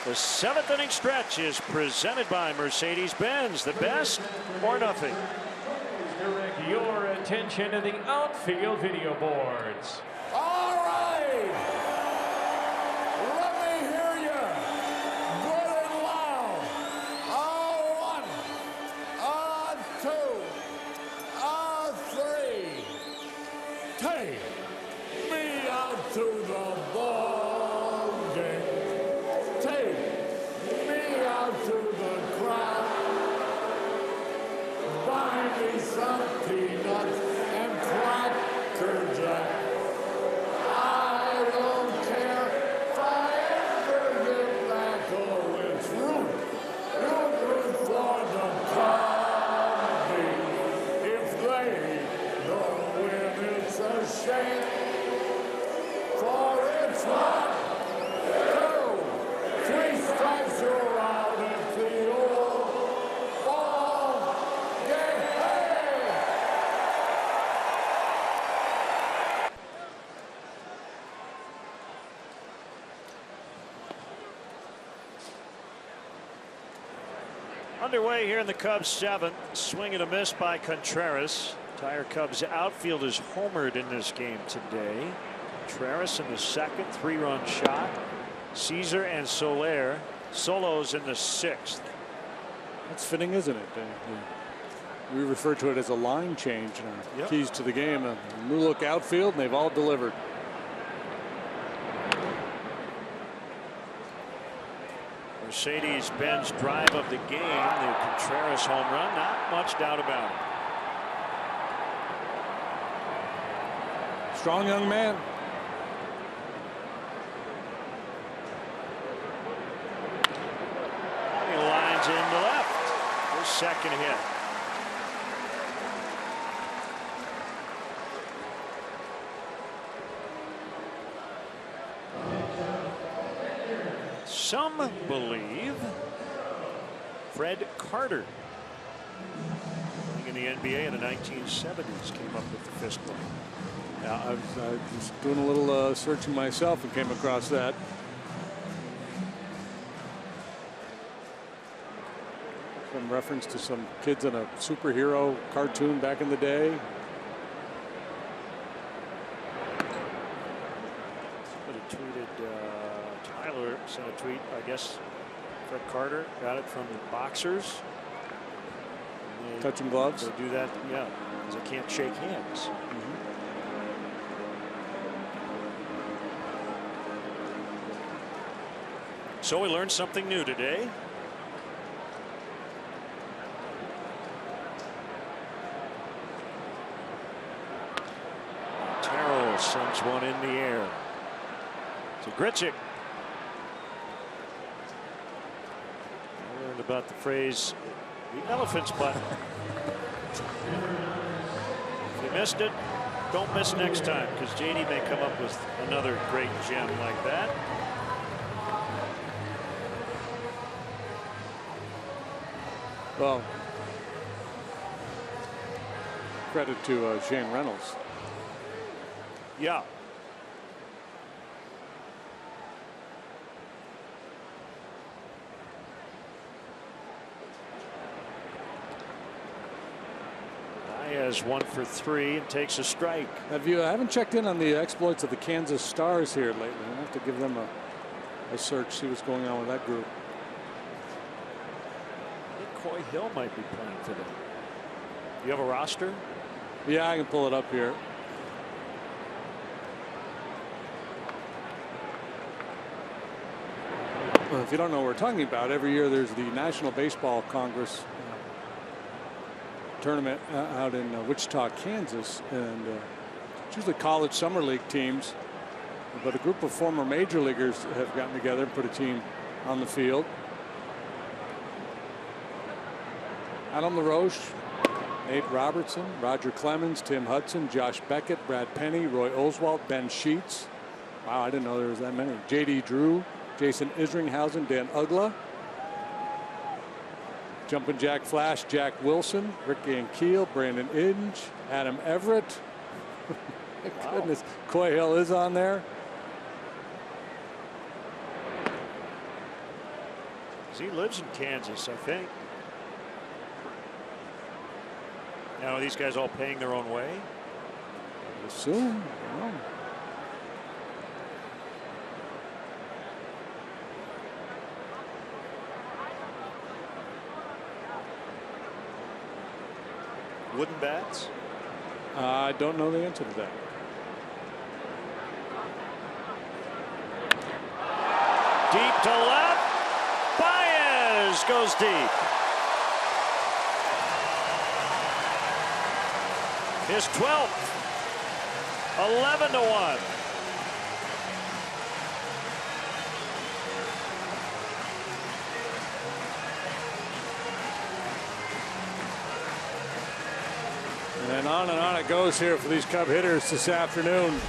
The 7th inning stretch is presented by Mercedes-Benz. The best or nothing.
Direct your attention to the outfield video boards.
All right. Let me hear you. Good and loud. On 1, on 2, on 3. Take me out to the ball game. Take me out to the crowd. Buy me some peanuts and Cracker Jack. I don't care if I ever get back. Oh, it's root for the party. If they don't win, it's a shame. For it's 1, 2, 3 strikes, you're out at the old ball game.
Underway here in the Cubs 7th. Swing and a miss by Contreras. Entire Cubs outfield is homered in this game today. Contreras in the 2nd, 3-run shot. Caesar and Soler solos in the 6th.
That's fitting, isn't it? We refer to it as a line change in our keys to the game. A new look outfield, and they've all delivered.
Mercedes-Benz drive of the game. The Contreras home run. Not much doubt about it.
Strong young man.
He lines in the left. His 2nd hit. Some believe Fred Carter, playing in the NBA in the 1970s, came up with the fist bump.
Yeah, I was doing a little searching myself and came across that. Some reference to some kids in a superhero cartoon back in the day.
Somebody tweeted, Tyler sent a tweet, I guess Fred Carter got it from the boxers.
Touching gloves?
They do that, yeah, because they can't shake hands. So we learned something new today. Terrell sends one in the air to Grichuk. I learned about the phrase the elephant's butt. If you missed it, don't miss next time, because JD may come up with another great gem like that.
Well, credit to Shane Reynolds.
Yeah. Has 1 for 3 and takes a strike.
I haven't checked in on the exploits of the Kansas Stars here lately. I'll have to give them a search, see what's going on with that group.
I think Coy Hill might be playing for them. You have a roster?
Yeah, I can pull it up here. Well, if you don't know what we're talking about, every year there's the National Baseball Congress tournament out in Wichita, Kansas, and it's usually college summer league teams, but a group of former major leaguers have gotten together and put a team on the field. Adam LaRoche, Nate Robertson, Roger Clemens, Tim Hudson, Josh Beckett, Brad Penny, Roy Oswalt, Ben Sheets. Wow, I didn't know there was that many. J.D. Drew, Jason Isringhausen, Dan Ugla, Jumpin' Jack Flash, Jack Wilson, Rick Ankiel, Brandon Inge, Adam Everett. My goodness, Coyhill is on there.
He lives in Kansas, I think. Now, are these guys all paying their own way?
I assume. No.
Wooden bats?
I don't know the answer to that.
Deep to left. Baez goes deep. His 12th. 11-1.
And on it goes here for these Cub hitters this afternoon.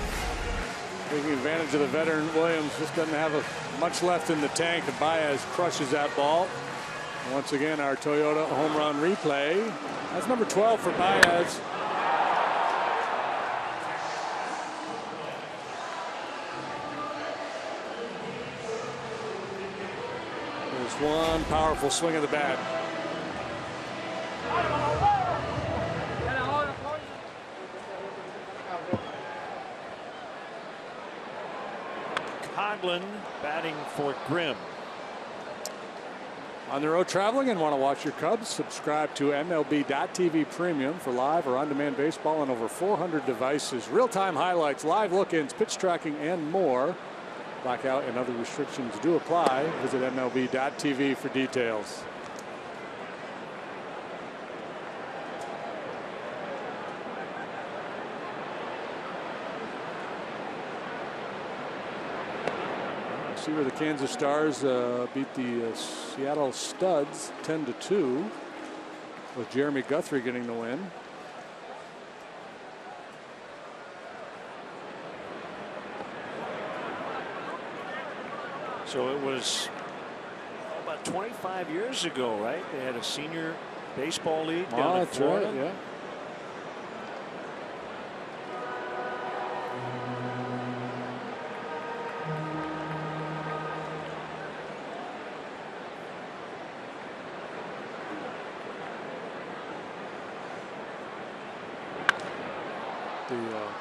Taking advantage of the veteran Williams. Just doesn't have much left in the tank. And Baez crushes that ball. Once again, our Toyota home run replay. That's number 12 for Baez. There's one powerful swing of the bat.
Coghlan batting for Grimm.
On the road traveling and want to watch your Cubs? Subscribe to MLB.TV Premium for live or on-demand baseball on over 400 devices. Real-time highlights, live look-ins, pitch tracking, and more. Blackout and other restrictions do apply. Visit MLB.TV for details. See where the Kansas Stars beat the Seattle Studs 10-2 with Jeremy Guthrie getting the win.
So it was about 25 years ago, right? They had a senior baseball league down in Florida.
Right, yeah.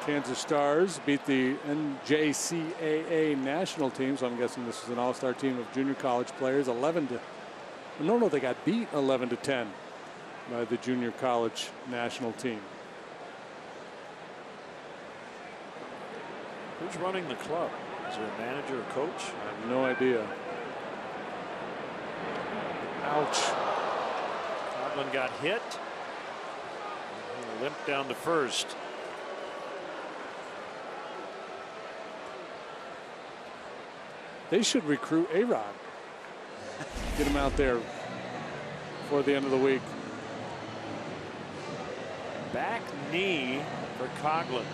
Kansas Stars beat the NJCAA national team, so I'm guessing this is an all-star team of junior college players. No, they got beat 11-10 by the junior college national team.
Who's running the club? Is there a manager or coach?
I have no idea. Ouch.
Coghlan got hit. He limped down to first.
They should recruit A-Rod. Get him out there before the end of the week.
Back knee for Coghlan.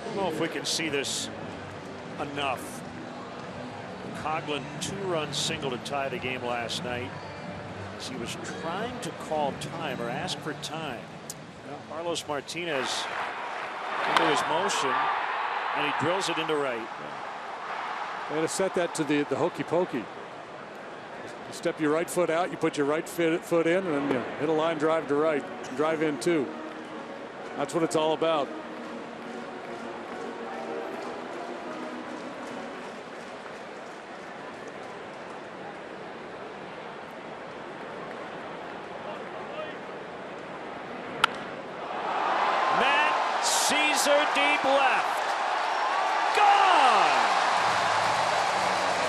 I don't know if we can see this enough. Coghlan 2-run single to tie the game last night. He was trying to call time or ask for time. Carlos Martinez into his motion, and he drills it into right.
They had to set that to the hokey pokey. You step your right foot out, you put your right foot in, and then you hit a line drive to right, drive in too. That's what it's all about.
Deep left. Gone.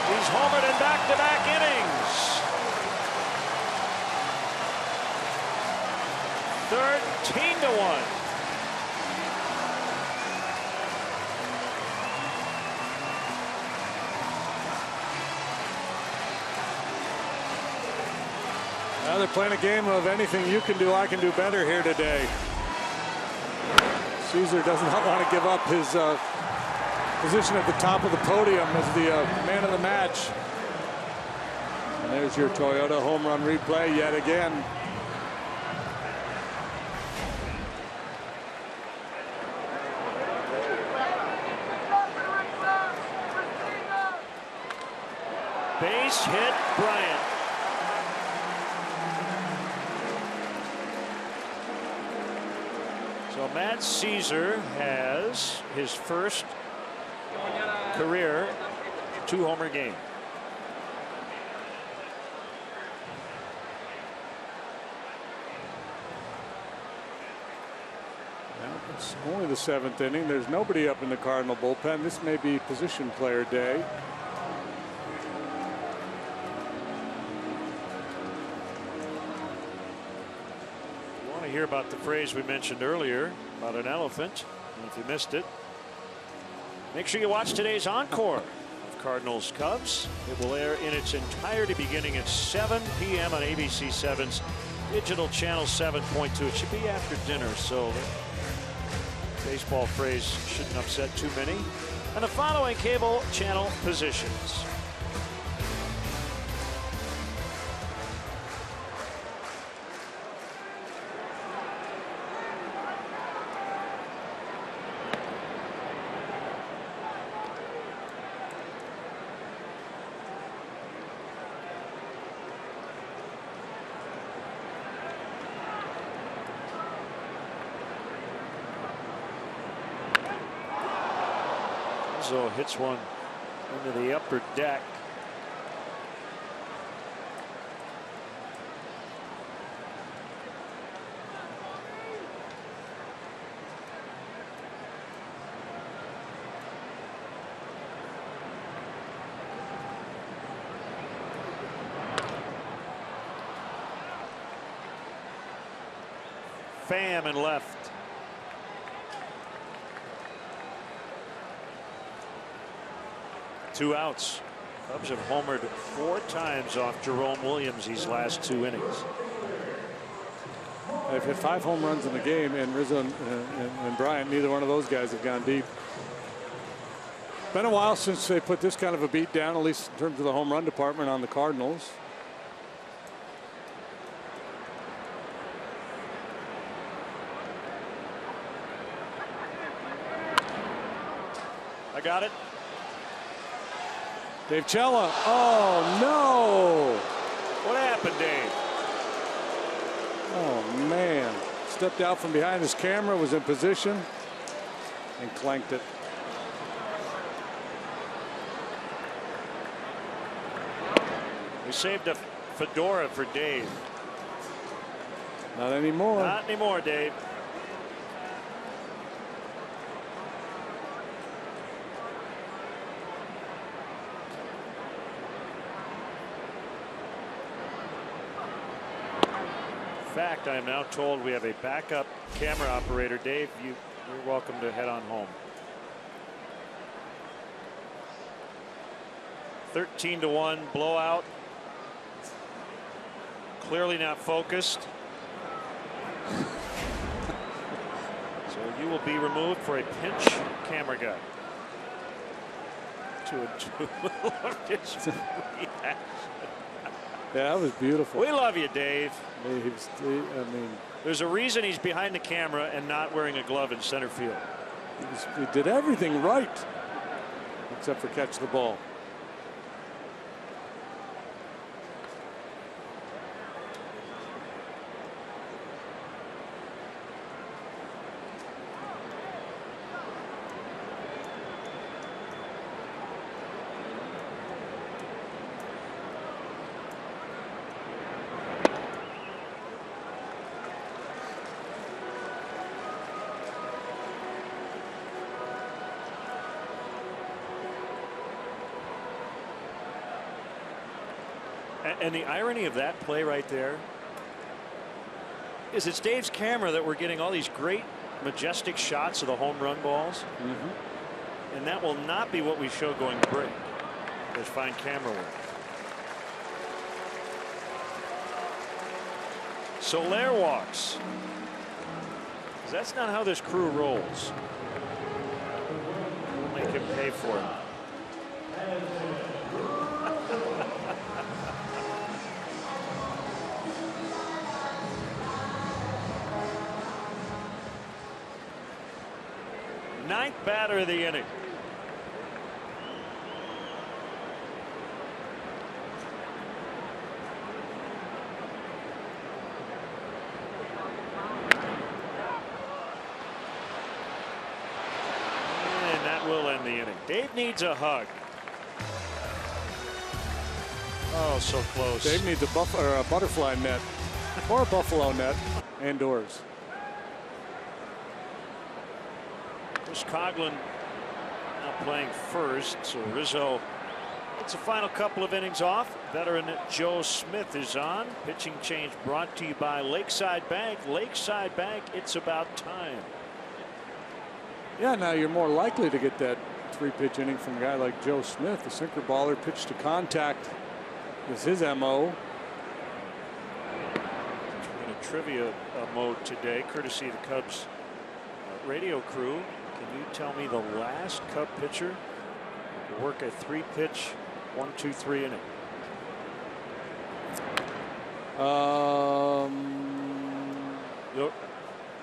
He's homered in back-to-back innings. 13-1.
Now they're playing a game of anything you can do, I can do better here today. Caesar does not want to give up his position at the top of the podium as the man of the match. And there's your Toyota home run replay yet again.
Base hit, Bryant. So Matt Caesar has his first career 2-homer game.
Well, it's only the 7th inning. There's nobody up in the Cardinal bullpen. This may be position player day.
Hear about the phrase we mentioned earlier about an elephant, and if you missed it, make sure you watch today's encore of Cardinals Cubs. It will air in its entirety beginning at 7 p.m. on ABC 7's digital channel 7.2. It should be after dinner, so the baseball phrase shouldn't upset too many. And the following cable channel positions. Hits one into the upper deck. Pham and left. Two outs. Cubs have homered 4 times off Jerome Williams these last 2 innings.
They've hit 5 home runs in the game, and Rizzo and Bryant, neither one of those guys have gone deep. Been a while since they put this kind of a beat down, at least in terms of the home run department, on the Cardinals.
I got it.
Dave Cella. Oh, no.
What happened, Dave?
Oh, man. Stepped out from behind his camera, was in position, and clanked it.
We saved a fedora for Dave.
Not anymore.
Not anymore, Dave. In fact, I am now told we have a backup camera operator. Dave, you're welcome to head on home. 13-1 blowout. Clearly not focused. So you will be removed for a pinch camera guy. 2-2.
Yeah, that was beautiful.
We love you, Dave.
I mean,
there's a reason he's behind the camera and not wearing a glove in center field.
He did everything right, except for catch the ball.
And the irony of that play right there is it's Dave's camera that we're getting all these great majestic shots of the home run balls. And that will not be what we show going to break. There's fine camera work. Soler walks. That's not how this crew rolls. We'll make him pay for it. batter of the inning. And that will end the inning. Dave needs a hug. Oh, so close.
Dave needs a butterfly net or a buffalo net indoors.
Chris Coughlin now playing first, so Rizzo gets a final couple of innings off. Veteran Joe Smith is on. Pitching change brought to you by Lakeside Bank. Lakeside Bank, it's about time.
Yeah, now you're more likely to get that 3-pitch inning from a guy like Joe Smith. The sinker baller pitch to contact is his MO.
In a trivia mode today, courtesy of the Cubs radio crew. Can you tell me the last Cub pitcher to work a 3-pitch 1-2-3 inning?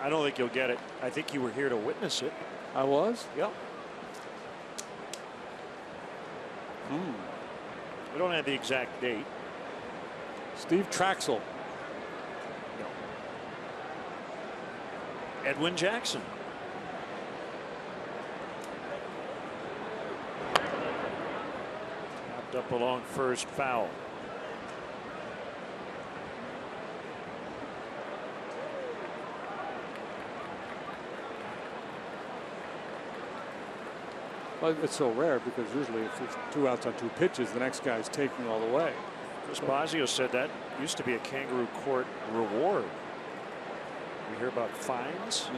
I don't think you'll get it. I think you were here to witness it.
I was?
Yep. We don't have the exact date.
Steve Traxel.
No. Edwin Jackson. Tapped up along first, foul.
Well, it's so rare because usually if it's 2 outs on 2 pitches, the next guy's taking all the way.
Chris Bosio said that used to be a kangaroo court reward. We hear about fines.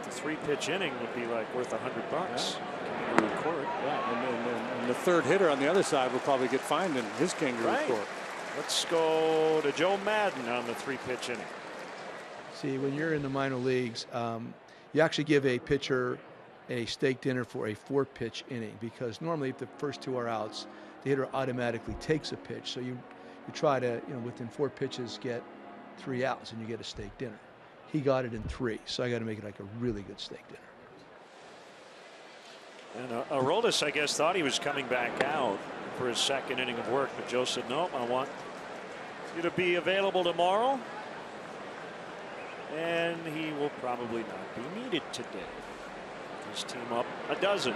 The 3-pitch inning would be like worth $100.
Yeah.
Kangaroo court.
Yeah, and the third hitter on the other side will probably get fined in his kangaroo court.
Let's go to Joe Madden on the 3-pitch inning.
See, when you're in the minor leagues, you actually give a pitcher a steak dinner for a 4-pitch inning, because normally if the first 2 are outs, the hitter automatically takes a pitch. So you try to, within 4 pitches get 3 outs and you get a steak dinner. He got it in 3, so I got to make it like a really good steak dinner.
And Aroldis, I guess, thought he was coming back out for his 2nd inning of work, but Joe said, nope, I want you to be available tomorrow. And he will probably not be needed today. His team up a dozen.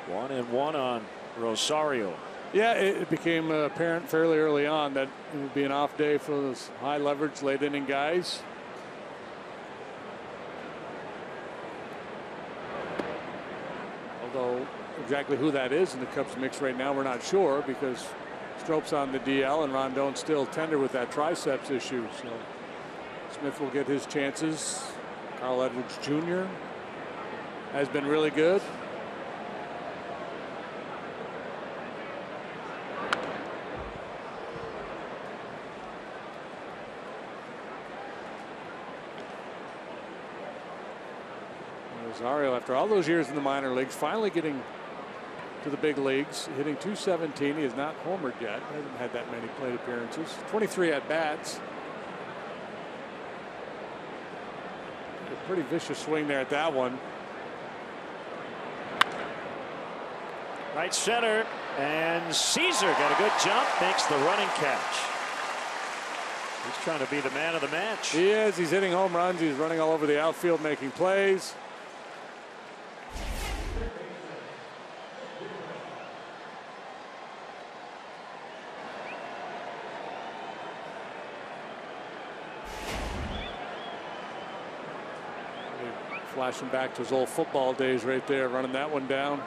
1-1 on Rosario.
Yeah, it became apparent fairly early on that it would be an off day for those high leverage late inning guys. Although exactly who that is in the Cubs mix right now, we're not sure, because Strope's on the DL and Rondon's still tender with that triceps issue. So Smith will get his chances. Carl Edwards Jr. has been really good. Rosario, after all those years in the minor leagues, finally getting to the big leagues, hitting .217. He has not homered yet. Hasn't had that many plate appearances. 23 at bats. A pretty vicious swing there at that one.
Right center, and Caesar got a good jump, makes the running catch. He's trying to be the man of the match.
He is. He's hitting home runs. He's running all over the outfield, making plays. Flashing back to his old football days right there, running that one down.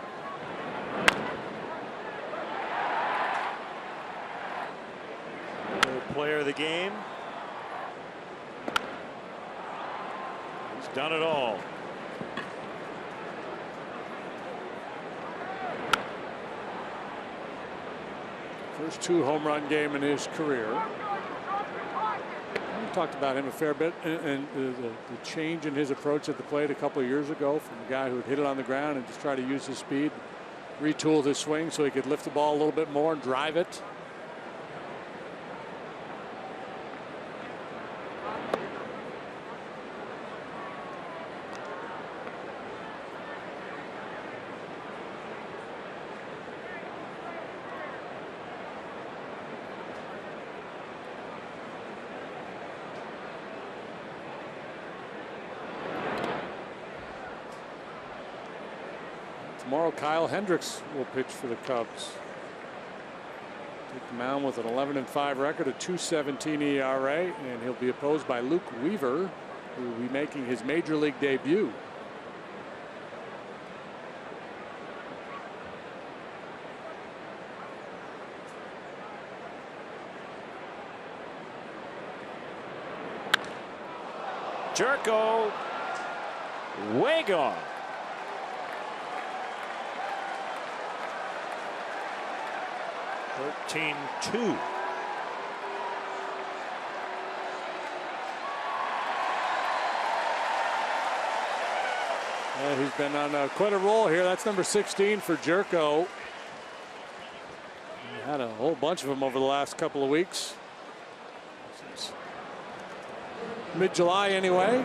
Player of the game. He's done it all.
First 2 home run game in his career. We talked about him a fair bit, and the change in his approach at the plate a couple of years ago, from a guy who would hit it on the ground and just try to use his speed, retooled his swing so he could lift the ball a little bit more and drive it. Tomorrow, Kyle Hendricks will pitch for the Cubs. Take the mound with an 11-5 record, a 2.17 ERA, and he'll be opposed by Luke Weaver, who will be making his major league debut.
Jerko, way gone. (13-2).
He's been on quite a roll here. That's number 16 for Jerko. He had a whole bunch of them over the last couple of weeks. Mid-July anyway.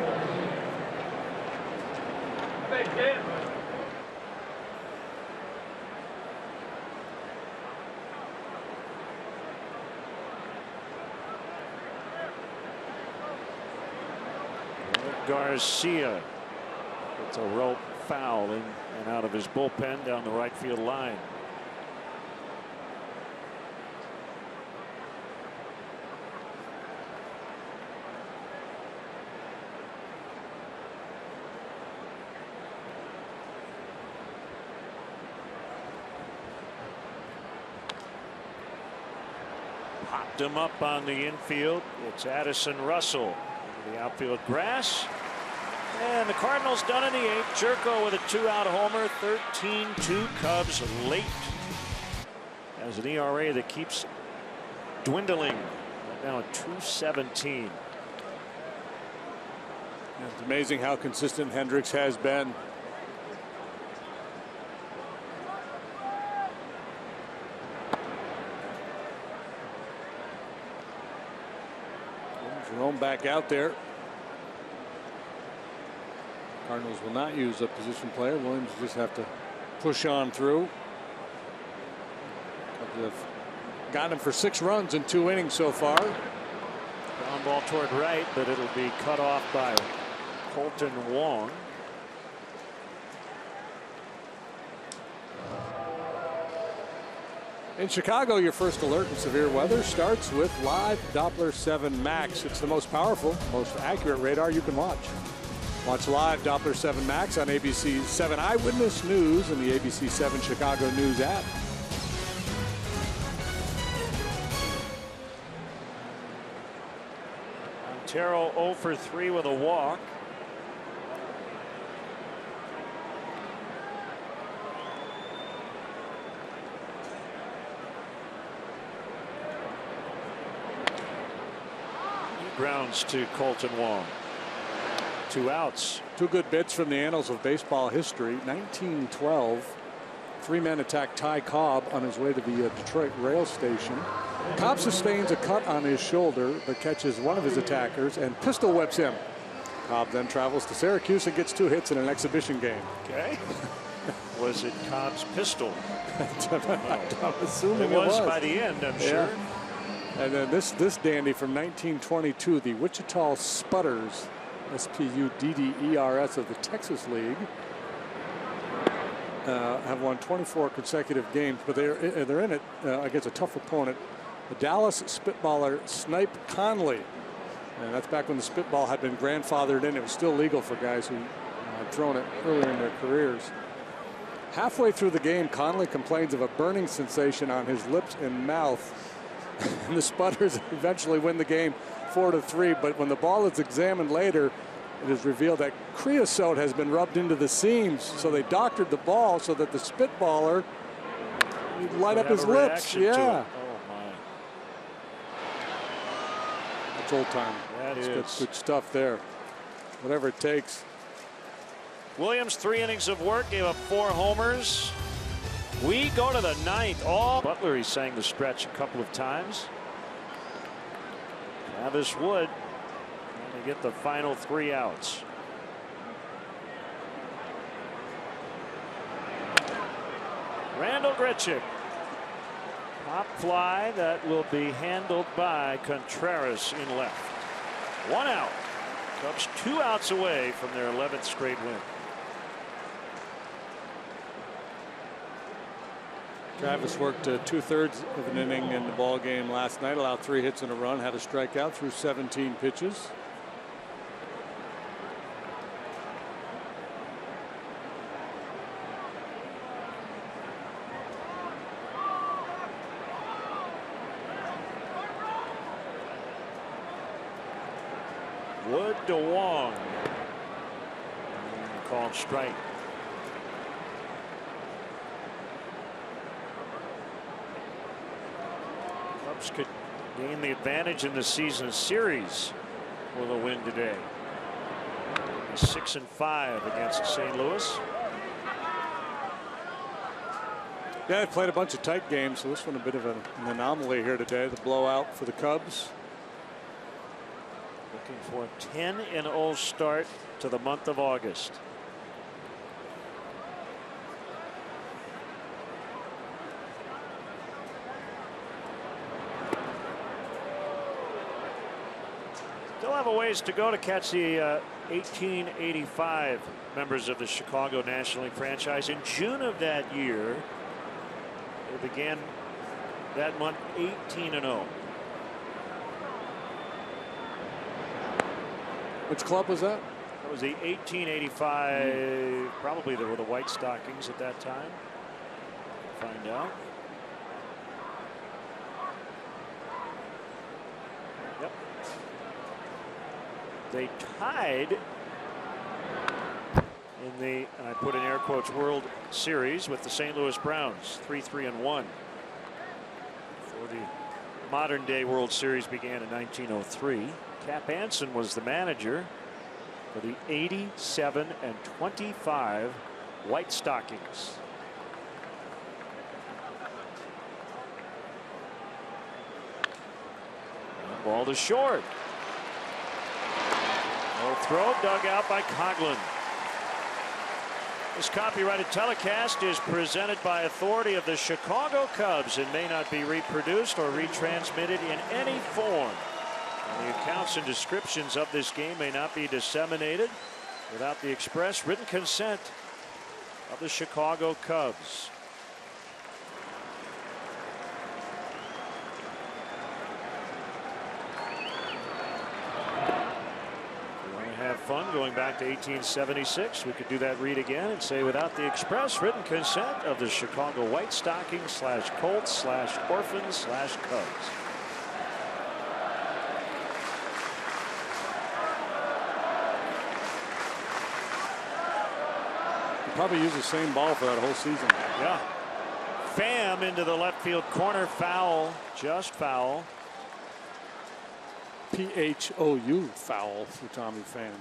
Garcia gets a rope foul in and out of his bullpen down the right field line. Popped him up on the infield. It's Addison Russell. The outfield grass. And the Cardinals done in the 8th. Jerko with a 2-out homer. 13-2 Cubs late. As an ERA that keeps dwindling. Right now at 2.17.
It's amazing how consistent Hendricks has been. Jerome back out there. Cardinals will not use a position player. Williams will just have to push on through. Cubs have gotten him for 6 runs in 2 innings so far.
Ground ball toward right, but it'll be cut off by Colton Wong.
In Chicago, your first alert in severe weather starts with live Doppler 7 Max. It's the most powerful, most accurate radar you can watch. Watch live Doppler 7 Max on ABC 7 Eyewitness News and the ABC 7 Chicago News app.
Montero 0 for 3 with a walk. Grounds to Colton Wong. 2 outs.
2 good bits from the annals of baseball history. 1912, 3-man attacked Ty Cobb on his way to the Detroit rail station. Cobb sustains a cut on his shoulder but catches one of his attackers and pistol whips him. Cobb then travels to Syracuse and gets 2 hits in an exhibition game.
Okay. Was it Cobb's pistol?
I'm assuming
it was by the end, I'm sure.
And then this dandy from 1922, the Wichita Spudders, SPUDDERS of the Texas League, have won 24 consecutive games, but they're in it against a tough opponent, the Dallas Spitballer Snipe Conley. And that's back when the spitball had been grandfathered in. It was still legal for guys who had thrown it earlier in their careers. Halfway through the game, Conley complains of a burning sensation on his lips and mouth. And the Spudders eventually win the game 4-3. But when the ball is examined later, it is revealed that creosote has been rubbed into the seams. So they doctored the ball so that the spitballer would light up his lips. Yeah.
Oh my.
That's old time.
That is
good stuff there. Whatever it takes.
Williams, 3 innings of work, gave up 4 homers. We go to the 9th. Butler, he sang the stretch a couple of times. Travis Wood trying to get the final 3 outs. Randall Grichuk. Pop fly that will be handled by Contreras in left. 1 out. Cubs 2 outs away from their 11th straight win.
Travis worked 2/3 of an inning in the ball game last night, allowed 3 hits and a run, had a strikeout through 17 pitches.
Wood to Wong. Called strike. Cubs could gain the advantage in the season series with a win today. 6-5 against St. Louis.
Yeah, they played a bunch of tight games, so this one a bit of an anomaly here today. The blowout for the Cubs.
Looking for a 10-0 start to the month of August. Still have a ways to go to catch the 1885 members of the Chicago National League franchise. In June of that year, they began that month 18-0.
Which club was that?
That was the 1885. Probably they were the White Stockings at that time. Find out. Yep. They tied in the, and I put in air quotes, World Series with the St. Louis Browns, 3-1. For the modern day World Series began in 1903. Cap Anson was the manager for the 87-25 White Stockings. And ball to short. No throw, dug out by Coughlin. This copyrighted telecast is presented by authority of the Chicago Cubs and may not be reproduced or retransmitted in any form. The accounts and descriptions of this game may not be disseminated without the express written consent of the Chicago Cubs. If you want to have fun going back to 1876, we could do that read again and say without the express written consent of the Chicago White Stockings / Colts / Orphans / Cubs.
Probably use the same ball for that whole season.
Yeah. Pham into the left field corner, foul, just foul.
PHOU, foul for Tommy Pham.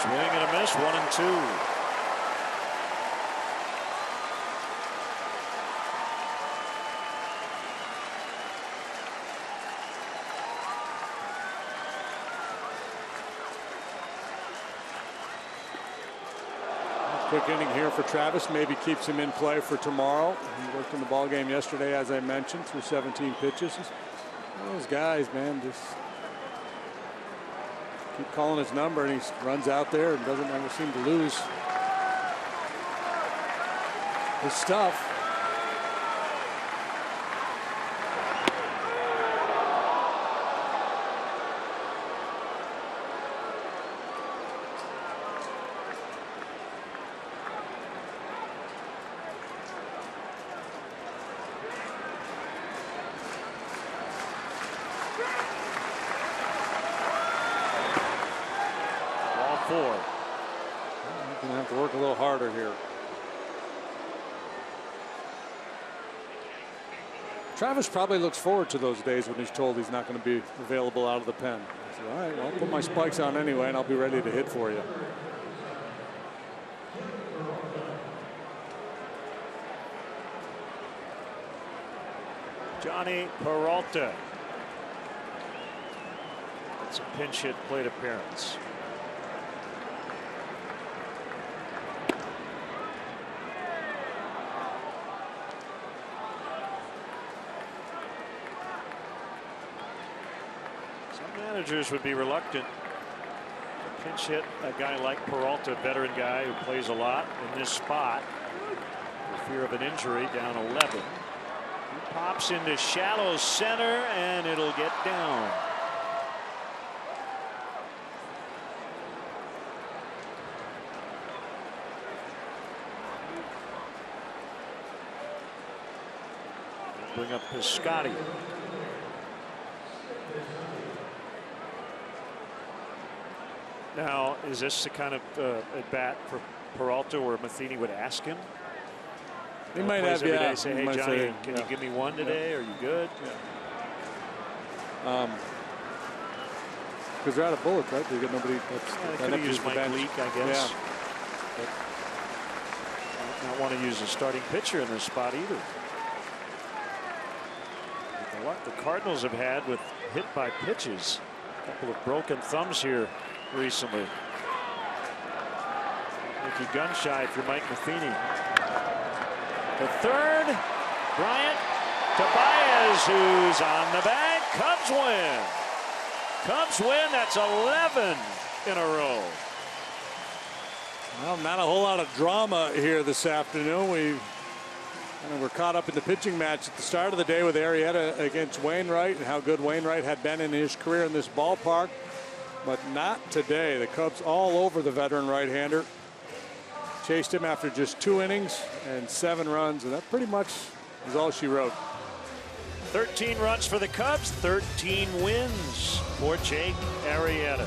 Swing and a miss, 1-2.
Quick inning here for Travis. Maybe keeps him in play for tomorrow. He worked in the ball game yesterday, as I mentioned, through 17 pitches. Those guys, man, just keep calling his number, and he runs out there and doesn't ever seem to lose his stuff.
You're
gonna have to work a little harder here. Travis probably looks forward to those days when he's told he's not going to be available out of the pen. He said, all right, well, I'll put my spikes on anyway, and I'll be ready to hit for you.
Johnny Peralta. It's a pinch hit plate appearance. Some managers would be reluctant to pinch hit a guy like Peralta, veteran guy who plays a lot in this spot for fear of an injury. Down 11. He pops into shallow center and it'll get down. Bring up Piscotty. Now, is this the kind of at bat for Peralta where Matheny would ask him?
He might have,
every
yeah.
day, say, hey, Johnny, can you give me one today? Are you good?
Because they're out of bullets, right? They got nobody.
They could have used Mike Leake, I guess.
Yeah.
But not want to use a starting pitcher in this spot either. The luck the Cardinals have had with hit by pitches. A couple of broken thumbs here recently. Make you gun shy if you're Mike Matheny. The third, Bryant to Baez, who's on the bag. Cubs win. Cubs win. That's 11 in a row.
Well, not a whole lot of drama here this afternoon. We're caught up in the pitching match at the start of the day with Arrieta against Wainwright and how good Wainwright had been in his career in this ballpark. But not today. The Cubs all over the veteran right-hander. Chased him after just 2 innings and 7 runs, and that pretty much is all she wrote.
13 runs for the Cubs, 13 wins for Jake Arrieta.